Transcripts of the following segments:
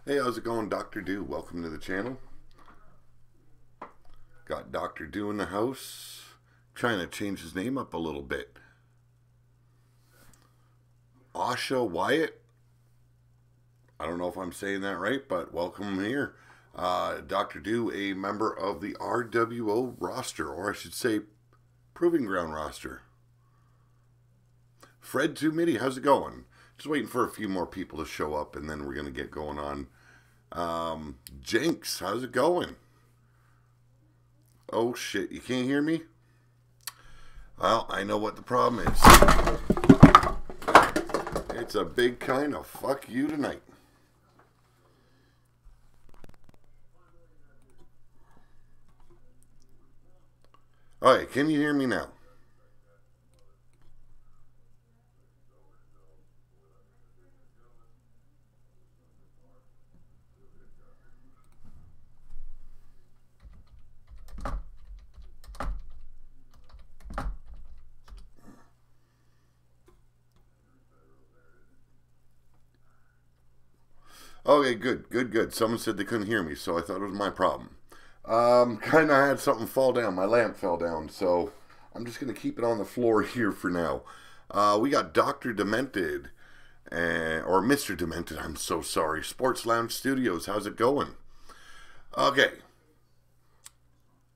Hey, how's it going, Dr. Do? Welcome to the channel. Got Dr. Do in the house. Trying to change his name up a little bit. Asha Wyatt. I don't know if I'm saying that right, but welcome here. Dr. Do, a member of the RWO roster, or I should say, Proving Ground roster. Fred Tumidi, how's it going? Just waiting for a few more people to show up, and then we're going to get going on. Jinx, how's it going? Oh shit, you can't hear me? Well, I know what the problem is. It's a big kind of fuck you tonight. Alright, can you hear me now? Okay, good. Someone said they couldn't hear me, so I thought it was my problem. Kind of had something fall down. My lamp fell down, so I'm just going to keep it on the floor here for now. We got Dr. Demented, or Mr. Demented, I'm so sorry. Sports Lounge Studios, how's it going? Okay.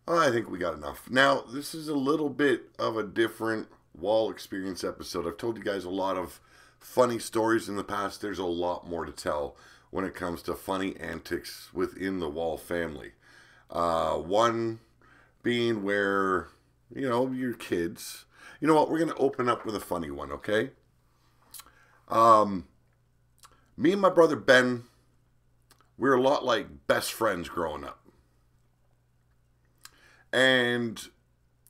I think we got enough. Now, this is a little bit of a different wall experience episode. I've told you guys a lot of funny stories in the past. There's a lot more to tell when it comes to funny antics within the Wall family. One being where, you know, your kids. You know what? We're going to open up with a funny one, okay? Me and my brother Ben, we were a lot like best friends growing up. And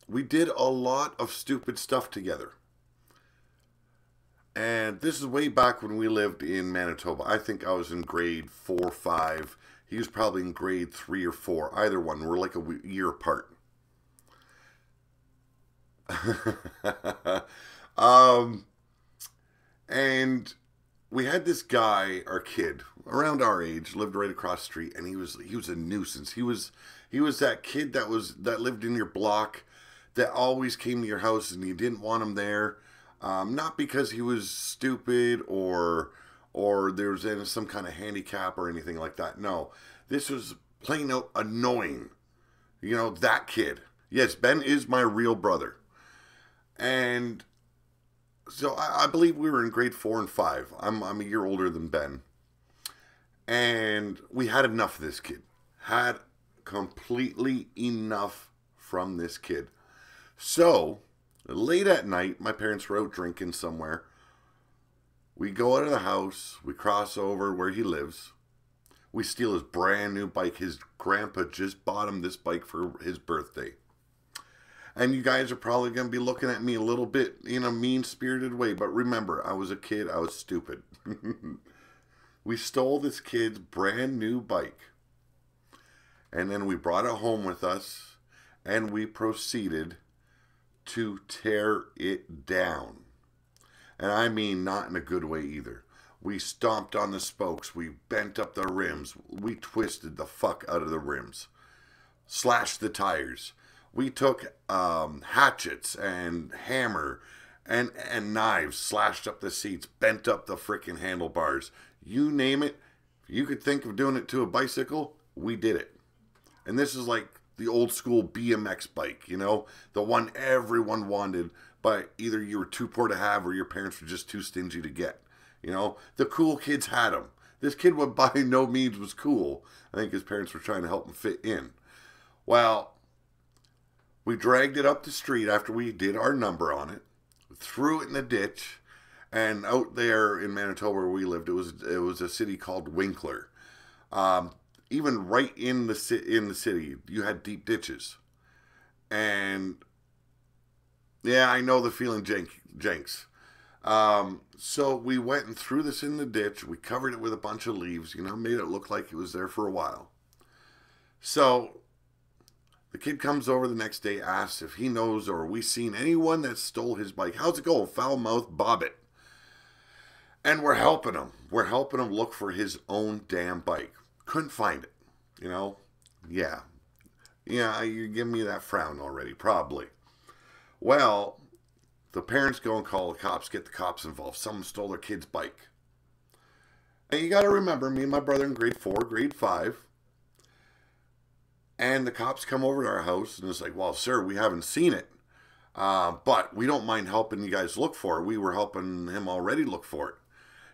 we did a lot of stupid stuff together. And this is way back when we lived in Manitoba. I think I was in grade 4 or 5. He was probably in grade 3 or 4. Either one. We're like a year apart. And we had this guy, our kid, around our age, lived right across the street, and he was a nuisance. He was that kid that lived in your block, that always came to your house and you didn't want him there. Not because he was stupid or there was some kind of handicap or anything like that. No, this was plain out annoying. You know, that kid. Yes, Ben is my real brother. And so I believe we were in grade 4 and 5. I'm a year older than Ben. And we had enough of this kid. Had completely enough from this kid. So late at night, my parents were out drinking somewhere. We go out of the house. We cross over where he lives. We steal his brand new bike. His grandpa just bought him this bike for his birthday. And you guys are probably going to be looking at me a little bit in a mean-spirited way. But remember, I was a kid. I was stupid. We stole this kid's brand new bike. And then we brought it home with us. And we proceeded to tear it down. And I mean not in a good way either. We stomped on the spokes. We bent up the rims. We twisted the fuck out of the rims. Slashed the tires. We took hatchets and hammer and knives. Slashed up the seats. Bent up the freaking handlebars. You name it. If you could think of doing it to a bicycle, we did it. And this is like the old school BMX bike, you know, the one everyone wanted, but either you were too poor to have or your parents were just too stingy to get. You know, the cool kids had them. This kid would by no means was cool. I think his parents were trying to help him fit in. Well, we dragged it up the street after we did our number on it, threw it in the ditch, and out there in Manitoba where we lived, it was a city called Winkler. Even right in the city, you had deep ditches. And yeah, I know the feeling, Jenks. So we went and threw this in the ditch. We covered it with a bunch of leaves, you know, made it look like it was there for a while. So the kid comes over the next day, asks if he knows or we seen anyone that stole his bike. How's it going? Foul mouth, bob it. And we're helping him. we're helping him look for his own damn bike. Couldn't find it. You know? Yeah. Yeah, you're giving me that frown already, probably. Well, the parents go and call the cops, get the cops involved. Someone stole their kid's bike. And you got to remember, me and my brother in grade 4, grade 5, and the cops come over to our house, and it's like, well, sir, we haven't seen it. But we don't mind helping you guys look for it. We were helping him already look for it.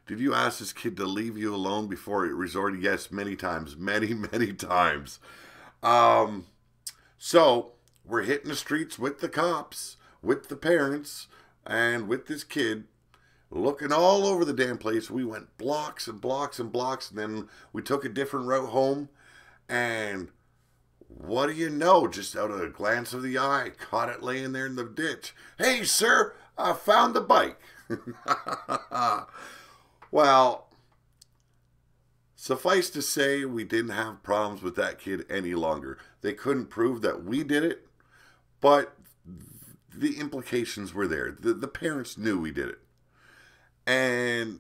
Did you ask this kid to leave you alone before it resorted? Yes, many times. Many, many times. So, we're hitting the streets with the cops, with the parents, and with this kid, looking all over the damn place. We went blocks and blocks and blocks, and then we took a different route home, and what do you know? Just out of a glance of the eye, caught it laying there in the ditch. Hey, sir, I found the bike. Well, suffice to say, we didn't have problems with that kid any longer. They couldn't prove that we did it, but the implications were there. The parents knew we did it. And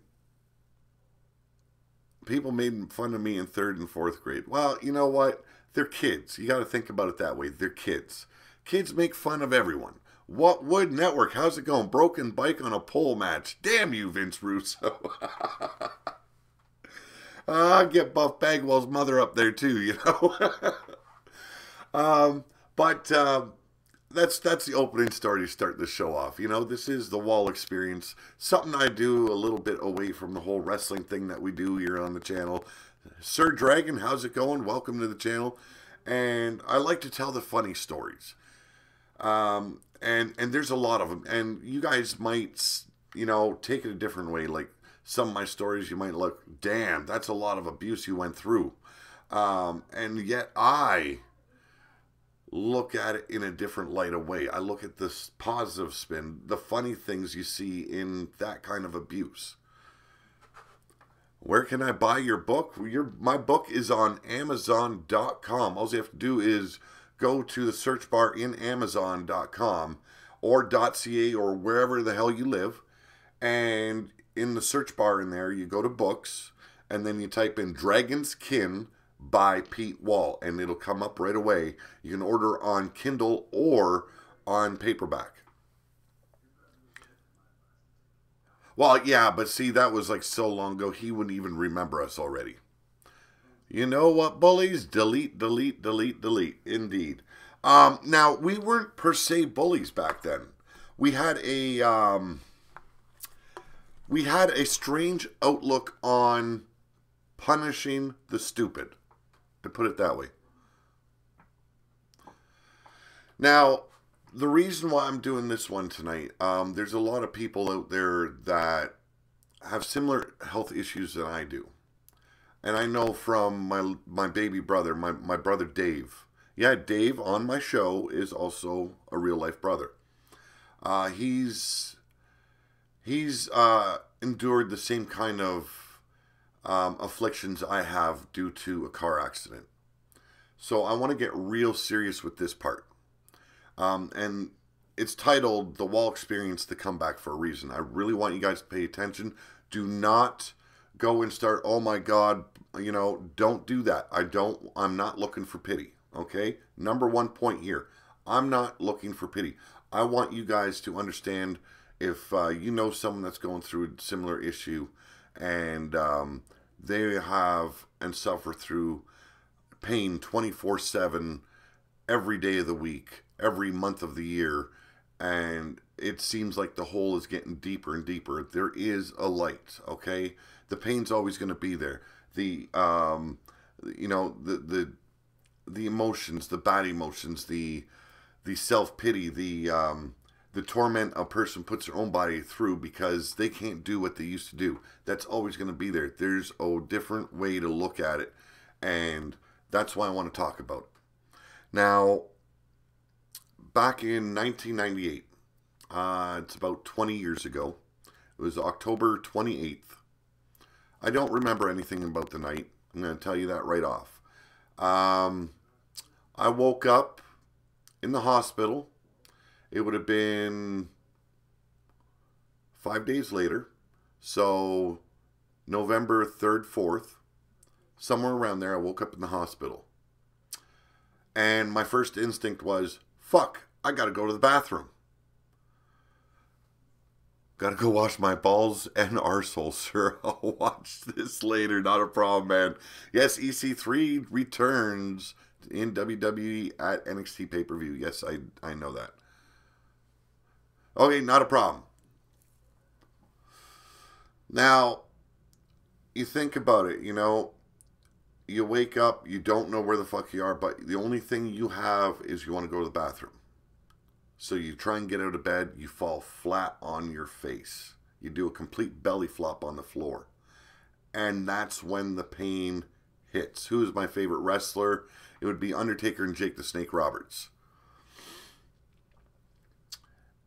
people made fun of me in 3rd and 4th grade. Well, you know what? They're kids. You got to think about it that way. They're kids. Kids make fun of everyone. What Wood Network? How's it going? Broken bike on a pole match. Damn you, Vince Russo. Get Buff Bagwell's mother up there too, you know. That's the opening story to start the show off. You know, this is the Wall Experience. Something I do a little bit away from the whole wrestling thing that we do here on the channel. Sir Dragon, how's it going? Welcome to the channel. And I like to tell the funny stories. And there's a lot of them. And you guys might, you know, take it a different way. Like some of my stories, you might look, damn, that's a lot of abuse you went through. And yet I look at it in a different light of way. I look at this positive spin, the funny things you see in that kind of abuse. Where can I buy your book? My book is on Amazon.com. All you have to do is go to the search bar in Amazon.com or .ca or wherever the hell you live. And in the search bar in there, you go to books, and then you type in Dragon's Kin by Pete Wall, and it'll come up right away. You can order on Kindle or on paperback. Well, yeah, but see, that was like so long ago, he wouldn't even remember us already. You know what, bullies? Delete, delete, delete, delete. Indeed. Now, we weren't per se bullies back then. We had a strange outlook on punishing the stupid, to put it that way. Now, the reason why I'm doing this one tonight, there's a lot of people out there that have similar health issues than I do. And I know from my baby brother, my brother Dave. Yeah, Dave on my show is also a real life brother. He's endured the same kind of afflictions I have due to a car accident. So I want to get real serious with this part. And it's titled The Wall Experience, The Comeback, for a reason. I really want you guys to pay attention. Do not go and start, oh my God, you know, don't do that. I'm not looking for pity, okay? Number one point here, I'm not looking for pity. I want you guys to understand if you know someone that's going through a similar issue and they have and suffer through pain 24/7 every day of the week, every month of the year, and it seems like the hole is getting deeper and deeper. There is a light, okay? The pain's always going to be there. The you know, the emotions, the bad emotions, the self-pity, the torment a person puts their own body through because they can't do what they used to do. That's always going to be there. There's a different way to look at it, and that's why I want to talk about it. Now, back in 1998, it's about 20 years ago. It was October 28th. I don't remember anything about the night. I'm going to tell you that right off. I woke up in the hospital. It would have been 5 days later. So November 3rd, 4th, somewhere around there, I woke up in the hospital. And my first instinct was, fuck, I gotta go to the bathroom. Gotta go wash my balls and arsehole, sir. I'll watch this later, not a problem, man. Yes, EC3 returns in WWE at NXT pay-per-view. Yes, I know that. Okay, not a problem. Now, you think about it, you know, you wake up, you don't know where the fuck you are, but the only thing you have is you want to go to the bathroom. So you try and get out of bed, you fall flat on your face. You do a complete belly flop on the floor. And that's when the pain hits. Who is my favorite wrestler? It would be Undertaker and Jake the Snake Roberts.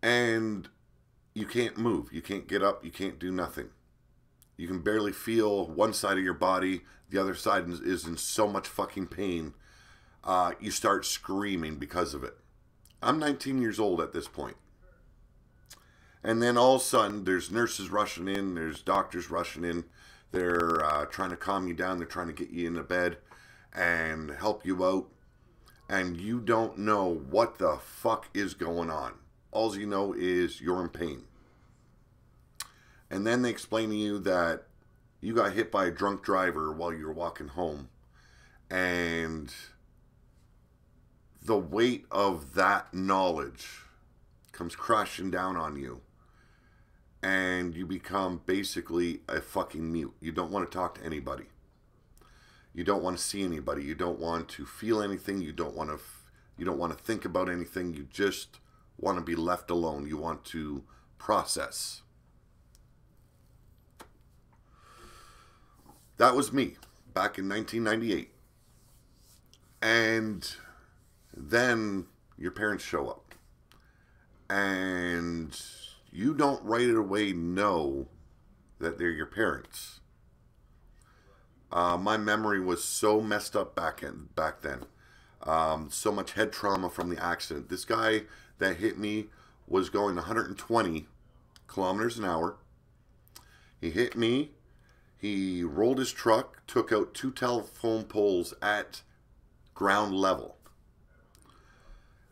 And you can't move. You can't get up. You can't do nothing. You can barely feel one side of your body. The other side is in so much fucking pain. You start screaming because of it. I'm 19 years old at this point. And then all of a sudden, there's nurses rushing in. There's doctors rushing in. They're trying to calm you down. They're trying to get you into bed and help you out. And you don't know what the fuck is going on. All you know is you're in pain. And then they explain to you that you got hit by a drunk driver while you were walking home. And the weight of that knowledge comes crashing down on you. And you become basically a fucking mute. You don't want to talk to anybody. You don't want to see anybody. You don't want to feel anything. You don't want to think about anything. You just want to be left alone. You want to process. That was me back in 1998. And then your parents show up. And you don't right away know that they're your parents. My memory was so messed up back then. So much head trauma from the accident. This guy that hit me was going 120 kilometers an hour. He hit me. He rolled his truck, took out 2 telephone poles at ground level.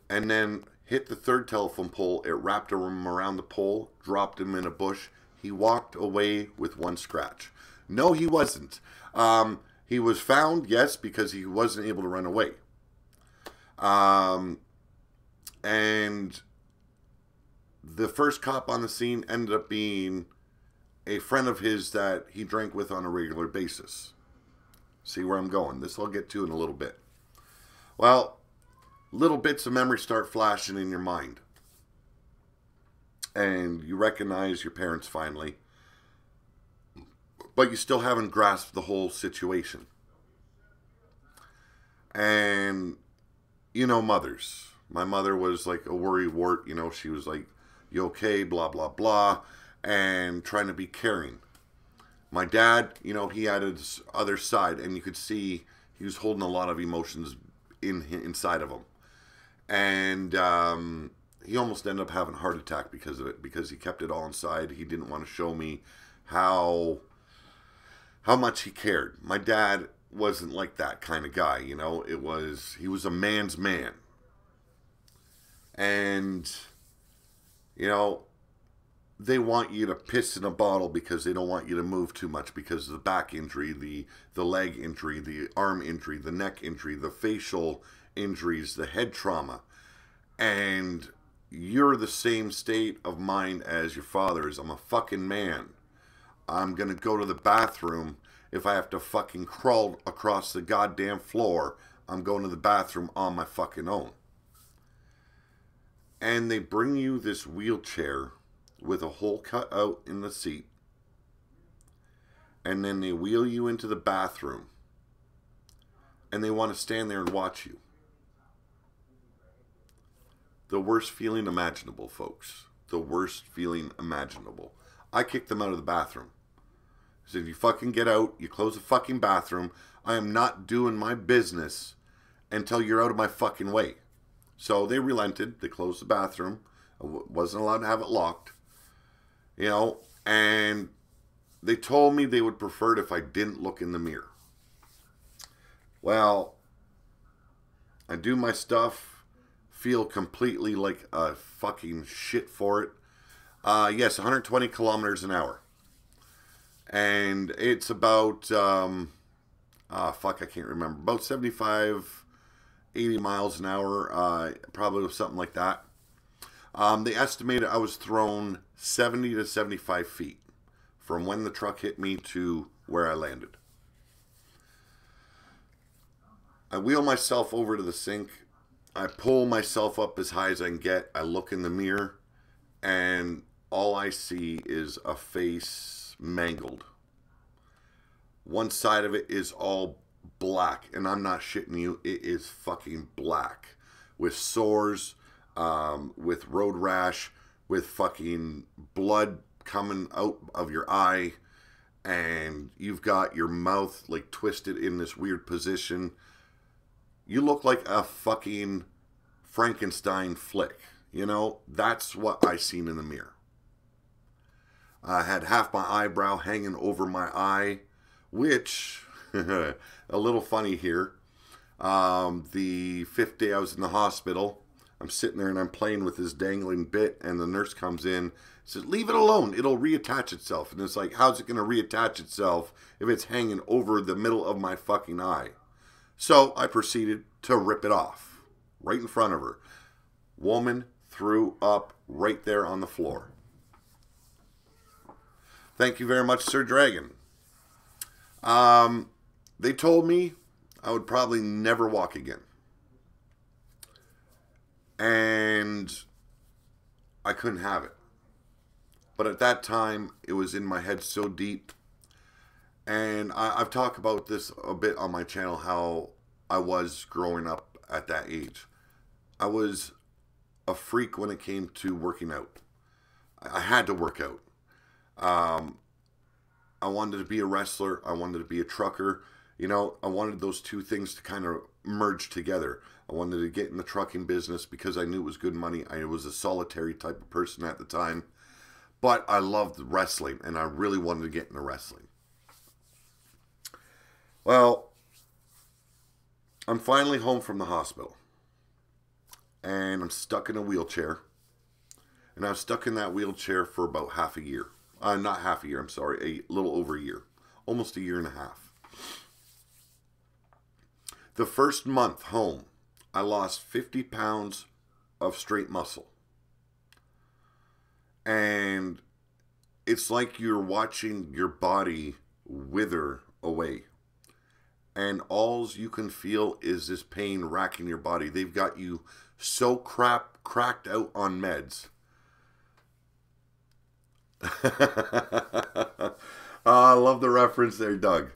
And then hit the 3rd telephone pole. It wrapped him around the pole, dropped him in a bush. He walked away with 1 scratch. No, he wasn't. He was found, yes, because he wasn't able to run away. And the first cop on the scene ended up being a friend of his that he drank with on a regular basis. See where I'm going? This I'll get to in a little bit. Well, little bits of memory start flashing in your mind. And you recognize your parents finally. But you still haven't grasped the whole situation. And, you know, mothers. My mother was like a worrywart. You know, she was like, you okay? Blah, blah, blah. And trying to be caring. My dad, you know, he had his other side. And you could see he was holding a lot of emotions inside of him. And he almost ended up having a heart attack because of it. Because he kept it all inside. He didn't want to show me how much he cared. My dad wasn't like that kind of guy, you know. He was a man's man. And, you know, they want you to piss in a bottle because they don't want you to move too much because of the back injury, the leg injury, the arm injury, the neck injury, the facial injuries, the head trauma. And you're the same state of mind as your father is. I'm a fucking man. I'm going to go to the bathroom. If I have to fucking crawl across the goddamn floor, I'm going to the bathroom on my fucking own. And they bring you this wheelchair with a hole cut out in the seat. And then they wheel you into the bathroom. And they want to stand there and watch you. The worst feeling imaginable, folks. The worst feeling imaginable. I kicked them out of the bathroom. I said, you fucking get out. You close the fucking bathroom. I am not doing my business until you're out of my fucking way. So they relented. They closed the bathroom. I wasn't allowed to have it locked. You know, and they told me they would prefer it if I didn't look in the mirror. Well, I do my stuff, feel completely like a fucking shit for it. Yes, 120 kilometers an hour. And it's about, I can't remember. About 75, 80 miles an hour, probably something like that. They estimated I was thrown 70 to 75 feet from when the truck hit me to where I landed. I wheel myself over to the sink. I pull myself up as high as I can get. I look in the mirror, and all I see is a face mangled. One side of it is all black, and I'm not shitting you. It is fucking black, with sores, with road rash, with fucking blood coming out of your eye, and you've got your mouth like twisted in this weird position. You look like a fucking Frankenstein flick. You know, that's what I seen in the mirror. I had half my eyebrow hanging over my eye, which, a little funny here. The 5th day I was in the hospital, I'm sitting there and I'm playing with this dangling bit, and the nurse comes in, says, leave it alone, it'll reattach itself. And it's like, how's it going to reattach itself if it's hanging over the middle of my fucking eye? So I proceeded to rip it off right in front of her. Woman threw up right there on the floor. Thank you very much, Sir Dragon. They told me I would probably never walk again. And I couldn't have it. But at that time, it was in my head so deep. And I've talked about this a bit on my channel, how I was growing up at that age. I was a freak when it came to working out. I had to work out. I wanted to be a wrestler. I wanted to be a trucker. You know, I wanted those two things to kind of merge together. I wanted to get in the trucking business because I knew it was good money. I was a solitary type of person at the time. But I loved wrestling, and I really wanted to get into wrestling. Well, I'm finally home from the hospital. And I'm stuck in a wheelchair. And I was stuck in that wheelchair for about half a year. Not half a year, I'm sorry. A little over a year. Almost a year and a half. The first month home, I lost 50 pounds of straight muscle. And it's like you're watching your body wither away. And all you can feel is this pain racking your body. They've got you so cracked out on meds. I love the reference there, Doug.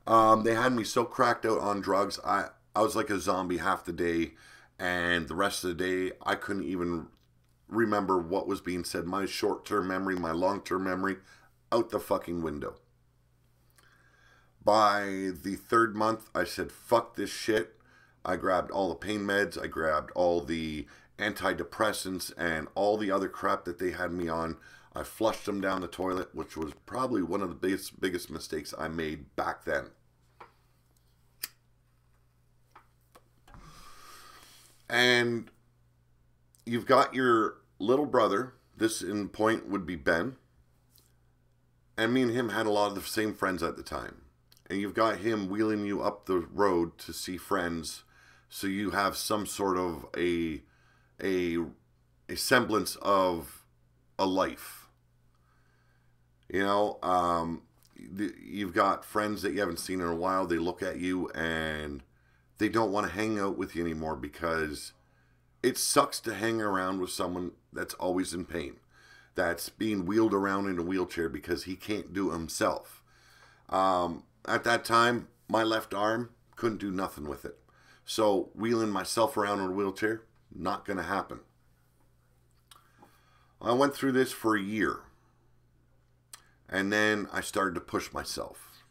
They had me so cracked out on drugs. I was like a zombie half the day, and the rest of the day I couldn't even remember what was being said. My short-term memory, my long-term memory, out the fucking window. By the 3rd month, I said, fuck this shit. I grabbed all the pain meds. I grabbed all the antidepressants and all the other crap that they had me on. I flushed them down the toilet, which was probably one of the biggest mistakes I made back then. And you've got your little brother. This in point would be Ben. And me and him had a lot of the same friends at the time. And you've got him wheeling you up the road to see friends, so you have some sort of a semblance of a life. You know, you've got friends that you haven't seen in a while. They look at you and they don't want to hang out with you anymore because it sucks to hang around with someone that's always in pain, that's being wheeled around in a wheelchair because he can't do it himself. At that time, my left arm couldn't do nothing with it. So wheeling myself around in a wheelchair, not going to happen. I went through this for a year. And then I started to push myself.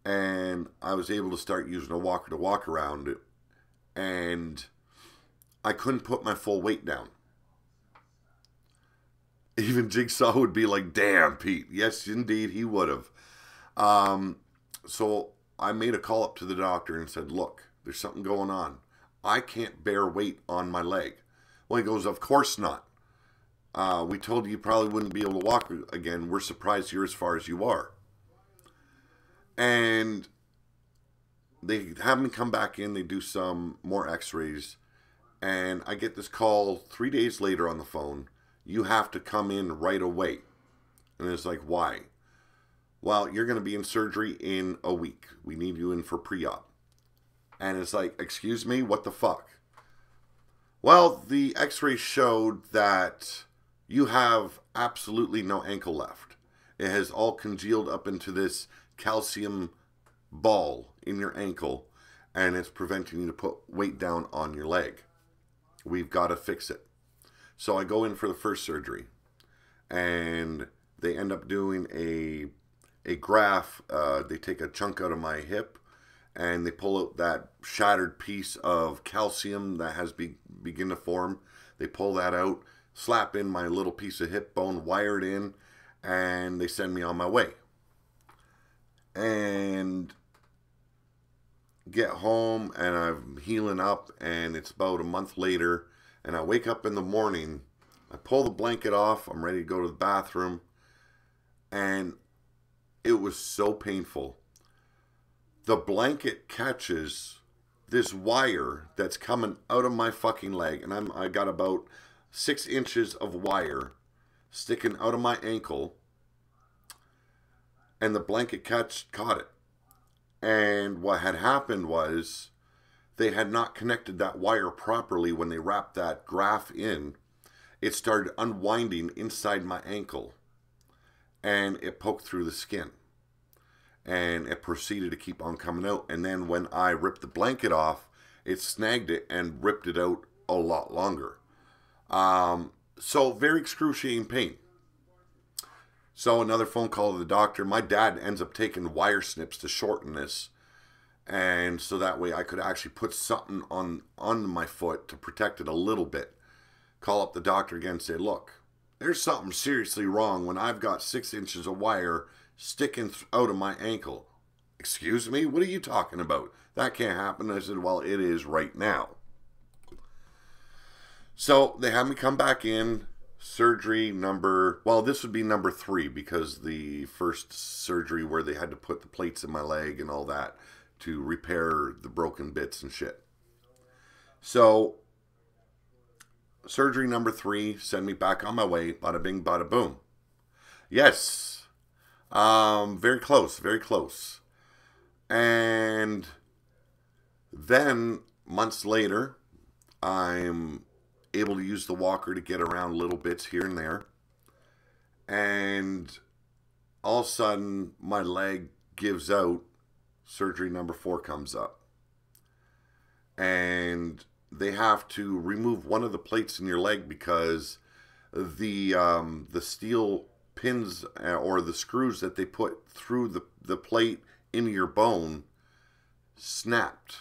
And I was able to start using a walker to walk around it. And I couldn't put my full weight down. Even Jigsaw would be like, damn, Pete. Yes, indeed, he would have. So I made a call up to the doctor and said, look, there's something going on. I can't bear weight on my leg. Well, he goes, of course not. We told you probably wouldn't be able to walk again. We're surprised you're as far as you are. And they have me come back in. They do some more x-rays. And I get this call 3 days later on the phone. You have to come in right away. And it's like, why? Well, you're going to be in surgery in a week. We need you in for pre-op. And it's like, excuse me, what the fuck? Well, the x-ray showed that you have absolutely no ankle left. It has all congealed up into this calcium ball in your ankle, and it's preventing you to put weight down on your leg. We've got to fix it. So I go in for the first surgery, and they end up doing a graft. They take a chunk out of my hip, and they pull out that shattered piece of calcium that has begin to form. They pull that out, slap in my little piece of hip bone, wire it in, and they send me on my way. And get home, and I'm healing up, and it's about a month later, and I wake up in the morning, I pull the blanket off, I'm ready to go to the bathroom, and it was so painful. The blanket catches this wire that's coming out of my fucking leg, and I got about 6 inches of wire sticking out of my ankle, and the blanket caught it. And what had happened was they had not connected that wire properly when they wrapped that graft in. It started unwinding inside my ankle, and it poked through the skin. And it proceeded to keep on coming out. And then when I ripped the blanket off, it snagged it and ripped it out a lot longer. So very excruciating pain. So another phone call to the doctor. My dad ends up taking wire snips to shorten this. And so that way I could actually put something on my foot to protect it a little bit. Call up the doctor again and say, look, there's something seriously wrong when I've got 6 inches of wire sticking out of my ankle. Excuse me? What are you talking about? That can't happen. I said, well, it is right now. So they had me come back in. Surgery this would be number 3, because the first surgery where they had to put the plates in my leg and all that to repair the broken bits and shit. So surgery number 3, send me back on my way. Bada bing, bada boom. Yes. Very close, very close. And then months later, I'm able to use the walker to get around little bits here and there. And all of a sudden, my leg gives out. Surgery number 4 comes up. And they have to remove one of the plates in your leg because the steel pins or the screws that they put through the plate into your bone snapped.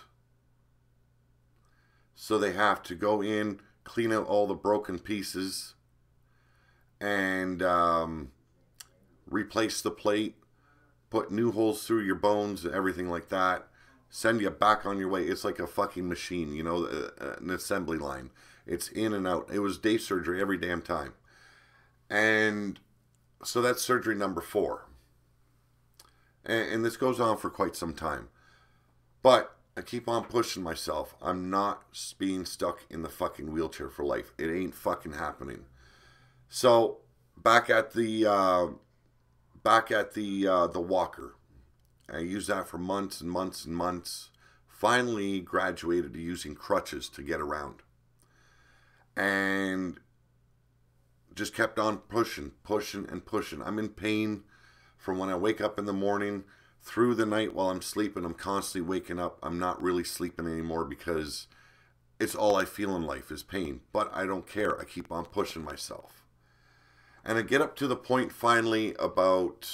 So they have to go in, clean out all the broken pieces, and replace the plate, put new holes through your bones and everything like that, send you back on your way. It's like a fucking machine, you know, an assembly line. It's in and out. It was day surgery every damn time. And so that's surgery number 4. And this goes on for quite some time. But I keep on pushing myself. I'm not being stuck in the fucking wheelchair for life. It ain't fucking happening. So back at the walker. I used that for months and months and months. Finally graduated to using crutches to get around. And just kept on pushing and pushing. I'm in pain from when I wake up in the morning through the night while I'm sleeping. I'm constantly waking up. I'm not really sleeping anymore because it's all I feel in life is pain. But I don't care. I keep on pushing myself. And I get up to the point finally about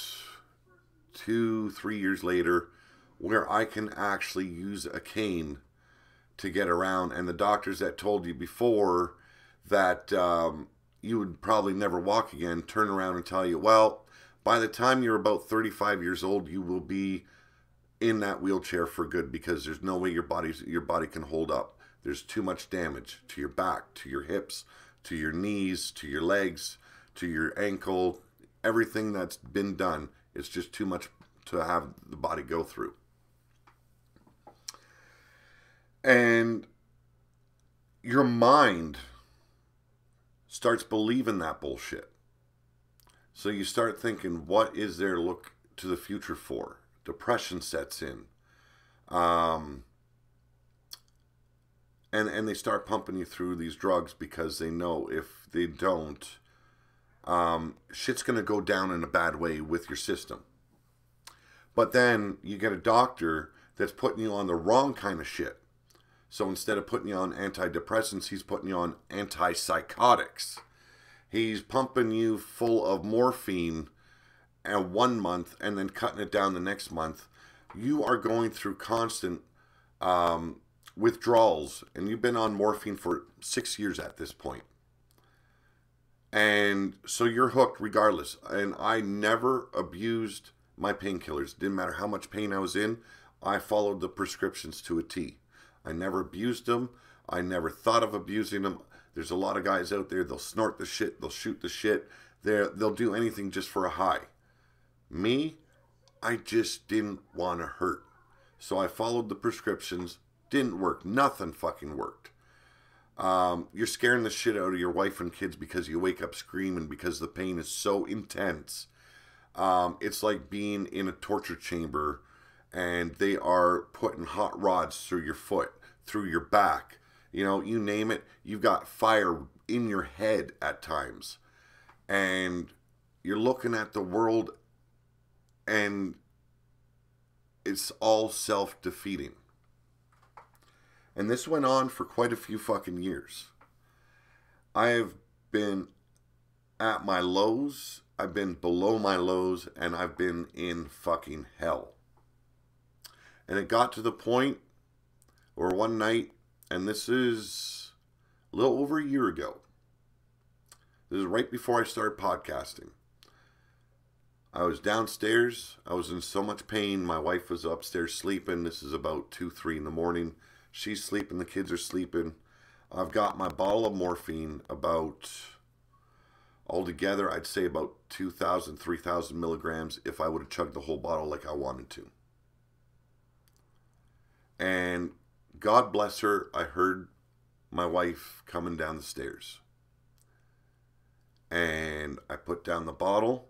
2-3 years later where I can actually use a cane to get around. And the doctors that told you before that you would probably never walk again, turn around and tell you, well, by the time you're about 35 years old, you will be in that wheelchair for good because there's no way your body can hold up. There's too much damage to your back, to your hips, to your knees, to your legs, to your ankle. Everything that's been done, it's just too much to have the body go through. And your mind starts believing that bullshit. So you start thinking, what is there to look to the future for? Depression sets in. And they start pumping you through these drugs because they know if they don't, shit's going to go down in a bad way with your system. But then you get a doctor that's putting you on the wrong kind of shit. So instead of putting you on antidepressants, he's putting you on antipsychotics. He's pumping you full of morphine and 1 month and then cutting it down the next month. You are going through constant withdrawals, and you've been on morphine for 6 years at this point. And so you're hooked regardless. And I never abused my painkillers. Didn't matter how much pain I was in. I followed the prescriptions to a T. I never abused them. I never thought of abusing them. There's a lot of guys out there, they'll snort the shit, they'll shoot the shit. They'll do anything just for a high. Me, I just didn't want to hurt. So I followed the prescriptions. Didn't work. Nothing fucking worked. You're scaring the shit out of your wife and kids because you wake up screaming because the pain is so intense. It's like being in a torture chamber and they are putting hot rods through your foot, through your back. You know, you name it. You've got fire in your head at times. And you're looking at the world and it's all self-defeating. And this went on for quite a few fucking years. I've been at my lows, I've been below my lows, and I've been in fucking hell. And it got to the point where one night, and this is a little over a year ago, this is right before I started podcasting. I was downstairs, I was in so much pain, my wife was upstairs sleeping, this is about 2, 3 in the morning. She's sleeping, the kids are sleeping. I've got my bottle of morphine, about, altogether, I'd say about 2,000, 3,000 milligrams if I would have chugged the whole bottle like I wanted to. And God bless her, I heard my wife coming down the stairs. And I put down the bottle.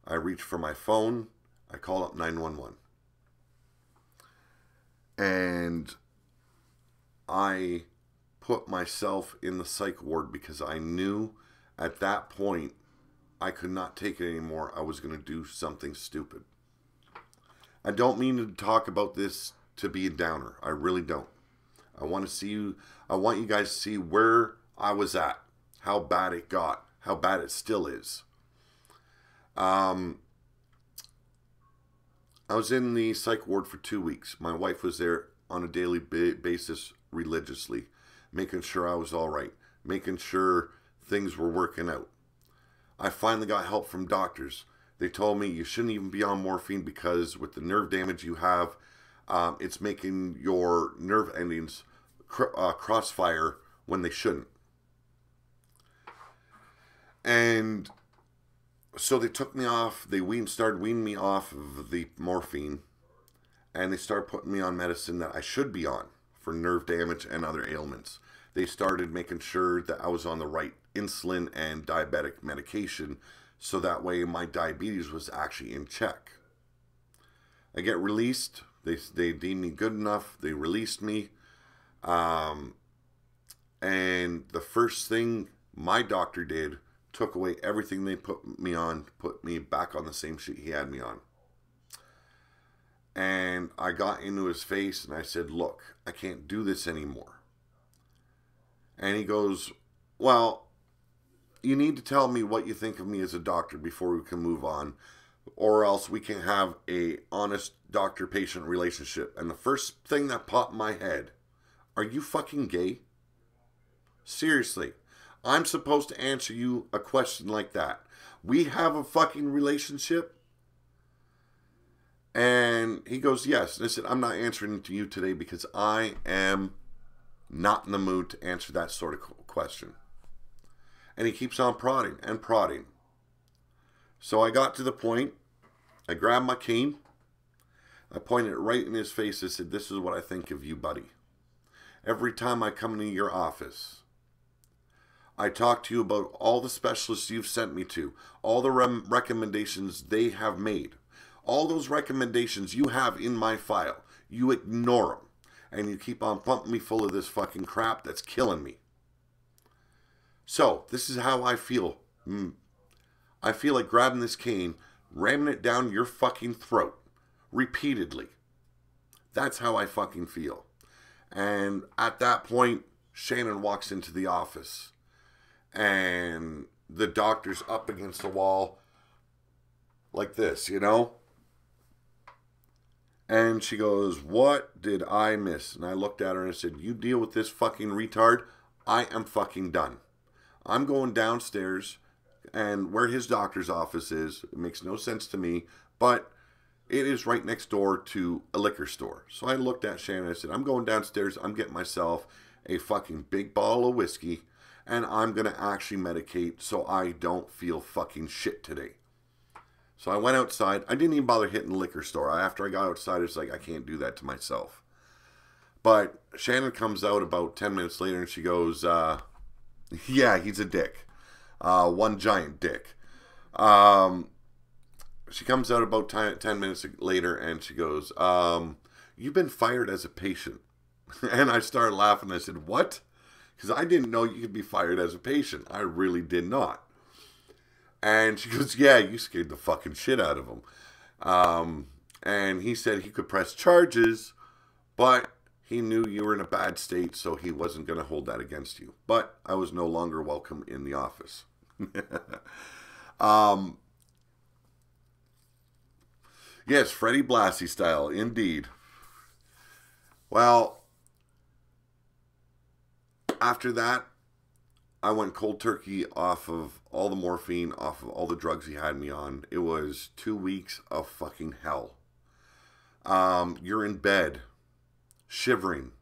I reach for my phone. I call up 911. And I put myself in the psych ward because I knew at that point I could not take it anymore. I was going to do something stupid. I don't mean to talk about this to be a downer. I really don't. I want you guys to see where I was at, how bad it got, how bad it still is. I was in the psych ward for 2 weeks. My wife was there on a daily basis religiously, making sure I was all right, making sure things were working out. I finally got help from doctors. They told me you shouldn't even be on morphine because with the nerve damage you have, it's making your nerve endings crossfire when they shouldn't. And so they took me off, they started weaning me off of the morphine, and they started putting me on medicine that I should be on for nerve damage and other ailments. They started making sure that I was on the right insulin and diabetic medication, so that way my diabetes was actually in check. I get released. They deemed me good enough. They released me. And the first thing my doctor did, took away everything they put me on, put me back on the same shit he had me on. And I got into his face and I said, look, I can't do this anymore. And he goes, well, you need to tell me what you think of me as a doctor before we can move on, or else we can have a honest doctor-patient relationship. And the first thing that popped in my head, are you fucking gay? Seriously. I'm supposed to answer you a question like that. We have a fucking relationship? And he goes, yes. And I said, I'm not answering to you today because I am not in the mood to answer that sort of question. And he keeps on prodding and prodding. So I got to the point. I grabbed my cane. I pointed it right in his face. I said, this is what I think of you, buddy. Every time I come into your office, I talk to you about all the specialists you've sent me to, all the recommendations they have made. All those recommendations you have in my file, you ignore them. And you keep on pumping me full of this fucking crap that's killing me. So, this is how I feel. I feel like grabbing this cane, ramming it down your fucking throat. Repeatedly. That's how I fucking feel. And at that point, Shannon walks into the office. And the doctor's up against the wall. Like this, you know? And she goes, what did I miss? And I looked at her and I said, you deal with this fucking retard. I am fucking done. I'm going downstairs. And where his doctor's office is, it makes no sense to me. But it is right next door to a liquor store. So I looked at Shannon and I said, I'm going downstairs. I'm getting myself a fucking big bottle of whiskey. And I'm going to actually medicate so I don't feel fucking shit today. So I went outside. I didn't even bother hitting the liquor store. After I got outside, it's like, I can't do that to myself. But Shannon comes out about 10 minutes later and she goes, yeah, he's a dick. One giant dick. She comes out about 10 minutes later and she goes, you've been fired as a patient. And I started laughing. I said, what? Because I didn't know you could be fired as a patient. I really did not. And she goes, yeah, you scared the fucking shit out of him. And he said he could press charges, but he knew you were in a bad state, so he wasn't going to hold that against you. But I was no longer welcome in the office. Yes, Freddie Blassie style, indeed. Well, after that, I went cold turkey off of all the morphine, off of all the drugs he had me on. It was 2 weeks of fucking hell. You're in bed, shivering.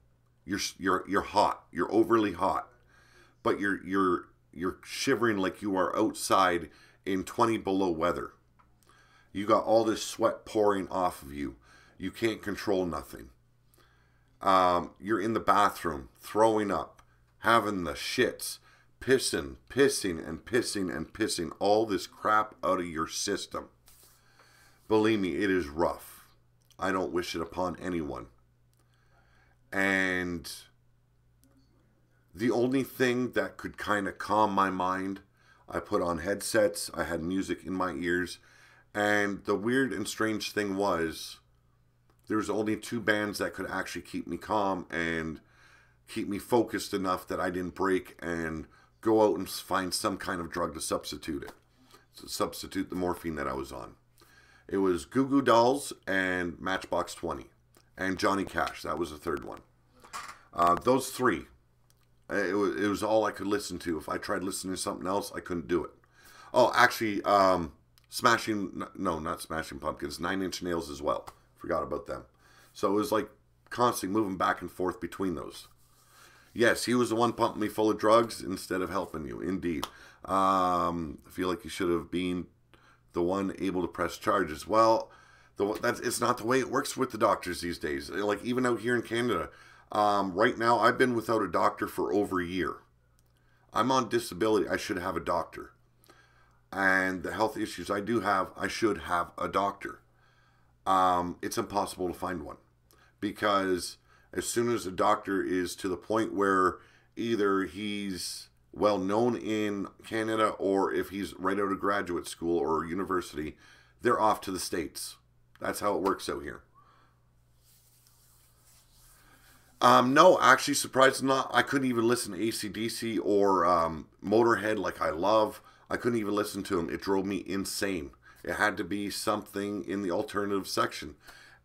You're hot. You're overly hot, but you're shivering like you are outside in 20 below weather. You got all this sweat pouring off of you. You can't control nothing. You're in the bathroom, throwing up, having the shits. Pissing all this crap out of your system. Believe me, it is rough. I don't wish it upon anyone. And the only thing that could kind of calm my mind, I put on headsets, I had music in my ears, and the weird and strange thing was, there was only 2 bands that could actually keep me calm and keep me focused enough that I didn't break and go out and find some kind of drug to substitute it. To substitute the morphine that I was on. It was Goo Goo Dolls and Matchbox 20. And Johnny Cash. That was the third one. Those 3. It was all I could listen to. If I tried listening to something else, I couldn't do it. Oh, actually, not Smashing Pumpkins. 9 Inch Nails as well. Forgot about them. So it was like constantly moving back and forth between those. Yes, he was the one pumping me full of drugs instead of helping you. Indeed. I feel like you should have been the one able to press charges. Well, it's not the way it works with the doctors these days. Like, even out here in Canada, right now, I've been without a doctor for over a year. I'm on disability. I should have a doctor. And the health issues I do have, I should have a doctor. It's impossible to find one. Because as soon as a doctor is to the point where either he's well known in Canada or if he's right out of graduate school or university, they're off to the States. That's how it works out here. No, actually, surprisingly not. I couldn't even listen to AC/DC or Motorhead like I love. I couldn't even listen to them. It drove me insane. It had to be something in the alternative section.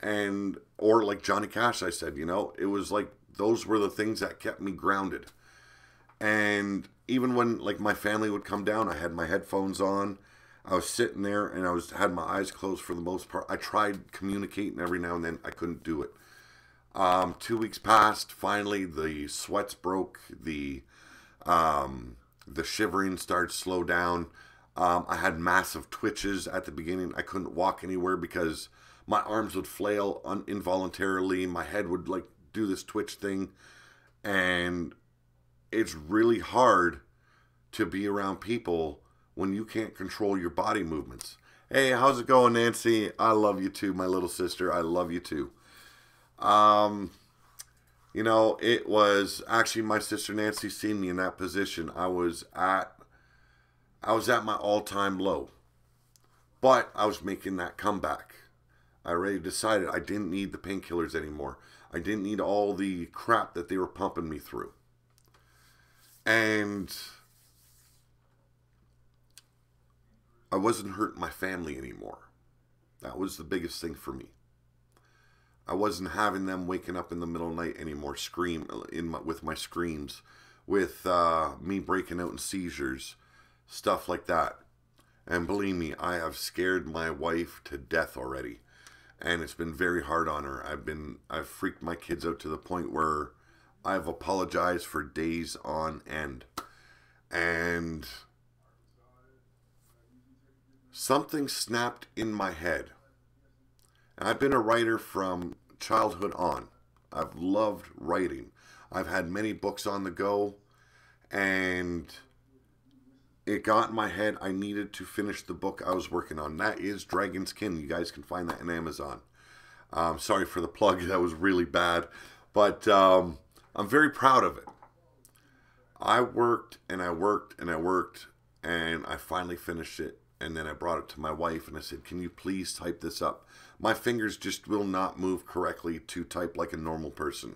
Or like Johnny Cash, I said, it was like those were the things that kept me grounded. And even when like my family would come down, I had my headphones on. I was sitting there and had my eyes closed for the most part. I tried communicating every now and then. I couldn't do it. 2 weeks passed. Finally, the sweats broke. The shivering started to slow down. I had massive twitches at the beginning. I couldn't walk anywhere because my arms would flail involuntarily. My head would like do this twitch thing. And it's really hard to be around people when you can't control your body movements. Hey, how's it going, Nancy? I love you too, my little sister. I love you too. You know, it was actually my sister Nancy seen me in that position. I was at my all-time low. But I was making that comeback. I already decided I didn't need the painkillers anymore. I didn't need all the crap that they were pumping me through. And I wasn't hurting my family anymore. That was the biggest thing for me. I wasn't having them waking up in the middle of the night anymore, with my screams, with me breaking out in seizures, stuff like that. And believe me, I have scared my wife to death already. And it's been very hard on her. I've freaked my kids out to the point where I've apologized for days on end. And something snapped in my head. And I've been a writer from childhood on. I've loved writing. I've had many books on the go. And it got in my head I needed to finish the book I was working on. That is Dragon's Kin. You guys can find that on Amazon. Sorry for the plug. That was really bad. But I'm very proud of it. I worked and I worked and I worked. And I finally finished it. And then I brought it to my wife and I said, can you please type this up? My fingers just will not move correctly to type like a normal person.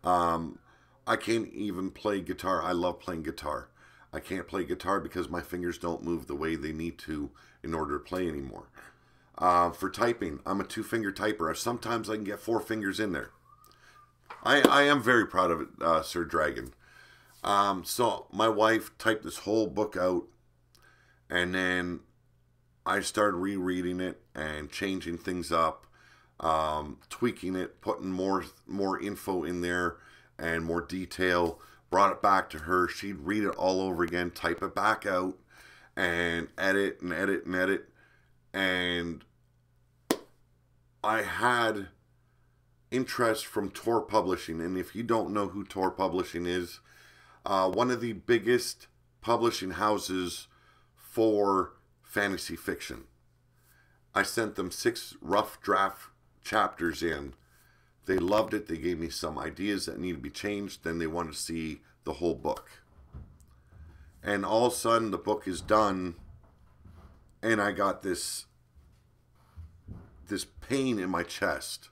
I can't even play guitar. I love playing guitar. I can't play guitar because my fingers don't move the way they need to in order to play anymore. For typing, I'm a 2-finger typer. Sometimes I can get 4 fingers in there. I am very proud of it, Sir Dragon. So my wife typed this whole book out, and then I started rereading it and changing things up, tweaking it, putting more info in there and more detail. Brought it back to her. She'd read it all over again, type it back out, and edit and edit and edit. And I had interest from Tor Publishing. And if you don't know who Tor Publishing is, one of the biggest publishing houses for fantasy fiction. I sent them 6 rough draft chapters in. They loved it. They gave me some ideas that need to be changed. Then they wanted to see the whole book. And all of a sudden, the book is done. And I got this pain in my chest.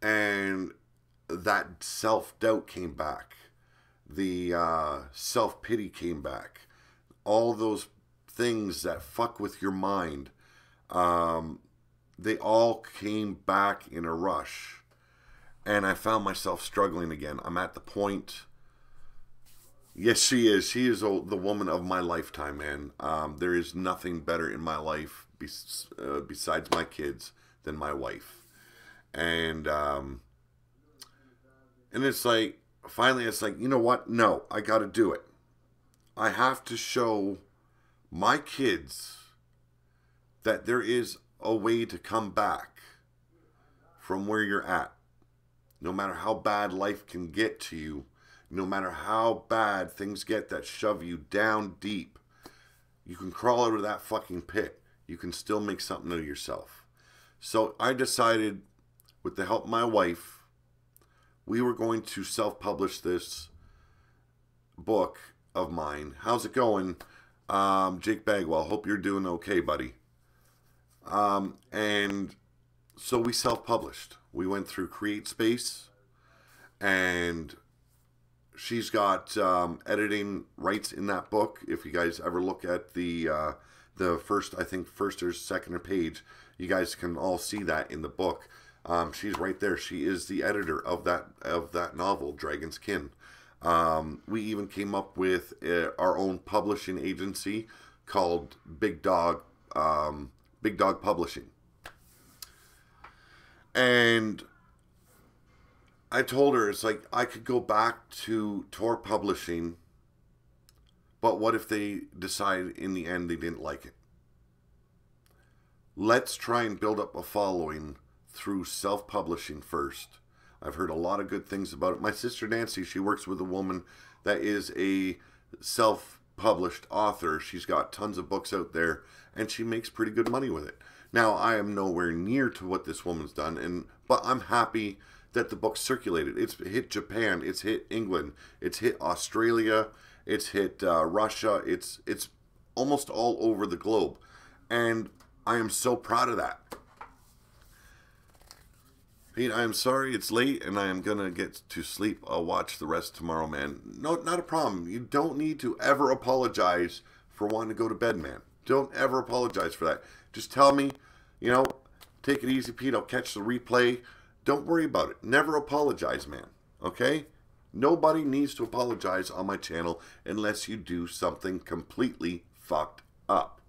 And that self-doubt came back. The self-pity came back. All those things that fuck with your mind, they all came back in a rush. And I found myself struggling again. I'm at the point... Yes, she is. She is the woman of my lifetime, man. There is nothing better in my life besides my kids than my wife. And it's like, finally it's like, you know what? No, I got to do it. I have to show my kids that there is a way to come back from where you're at. No matter how bad life can get to you, no matter how bad things get that shove you down deep, you can crawl out of that fucking pit. You can still make something of yourself. So I decided, with the help of my wife, we were going to self-publish this book of mine. How's it going? Jake Bagwell, hope you're doing okay, buddy. And so we self-published. We went through Create Space, and she's got editing rights in that book. If you guys ever look at the first, I think first or second page, you guys can all see that in the book. She's right there. She is the editor of that novel, Dragon's Kin. We even came up with our own publishing agency called Big Dog Publishing. And I told her, it's like, I could go back to tour publishing, but what if they decide in the end they didn't like it? Let's try and build up a following through self-publishing first. I've heard a lot of good things about it. My sister Nancy, she works with a woman that is a self-published author. She's got tons of books out there, and she makes pretty good money with it. Now, I am nowhere near to what this woman's done, but I'm happy that the book circulated. It's hit Japan, it's hit England, it's hit Australia, it's hit Russia, it's almost all over the globe. And I am so proud of that. Pete, I am sorry it's late and I am going to get to sleep. I'll watch the rest tomorrow, man. No, not a problem. You don't need to ever apologize for wanting to go to bed, man. Don't ever apologize for that. Just tell me, take it easy, Pete. I'll catch the replay. Don't worry about it. Never apologize, man. Okay? Nobody needs to apologize on my channel unless you do something completely fucked up.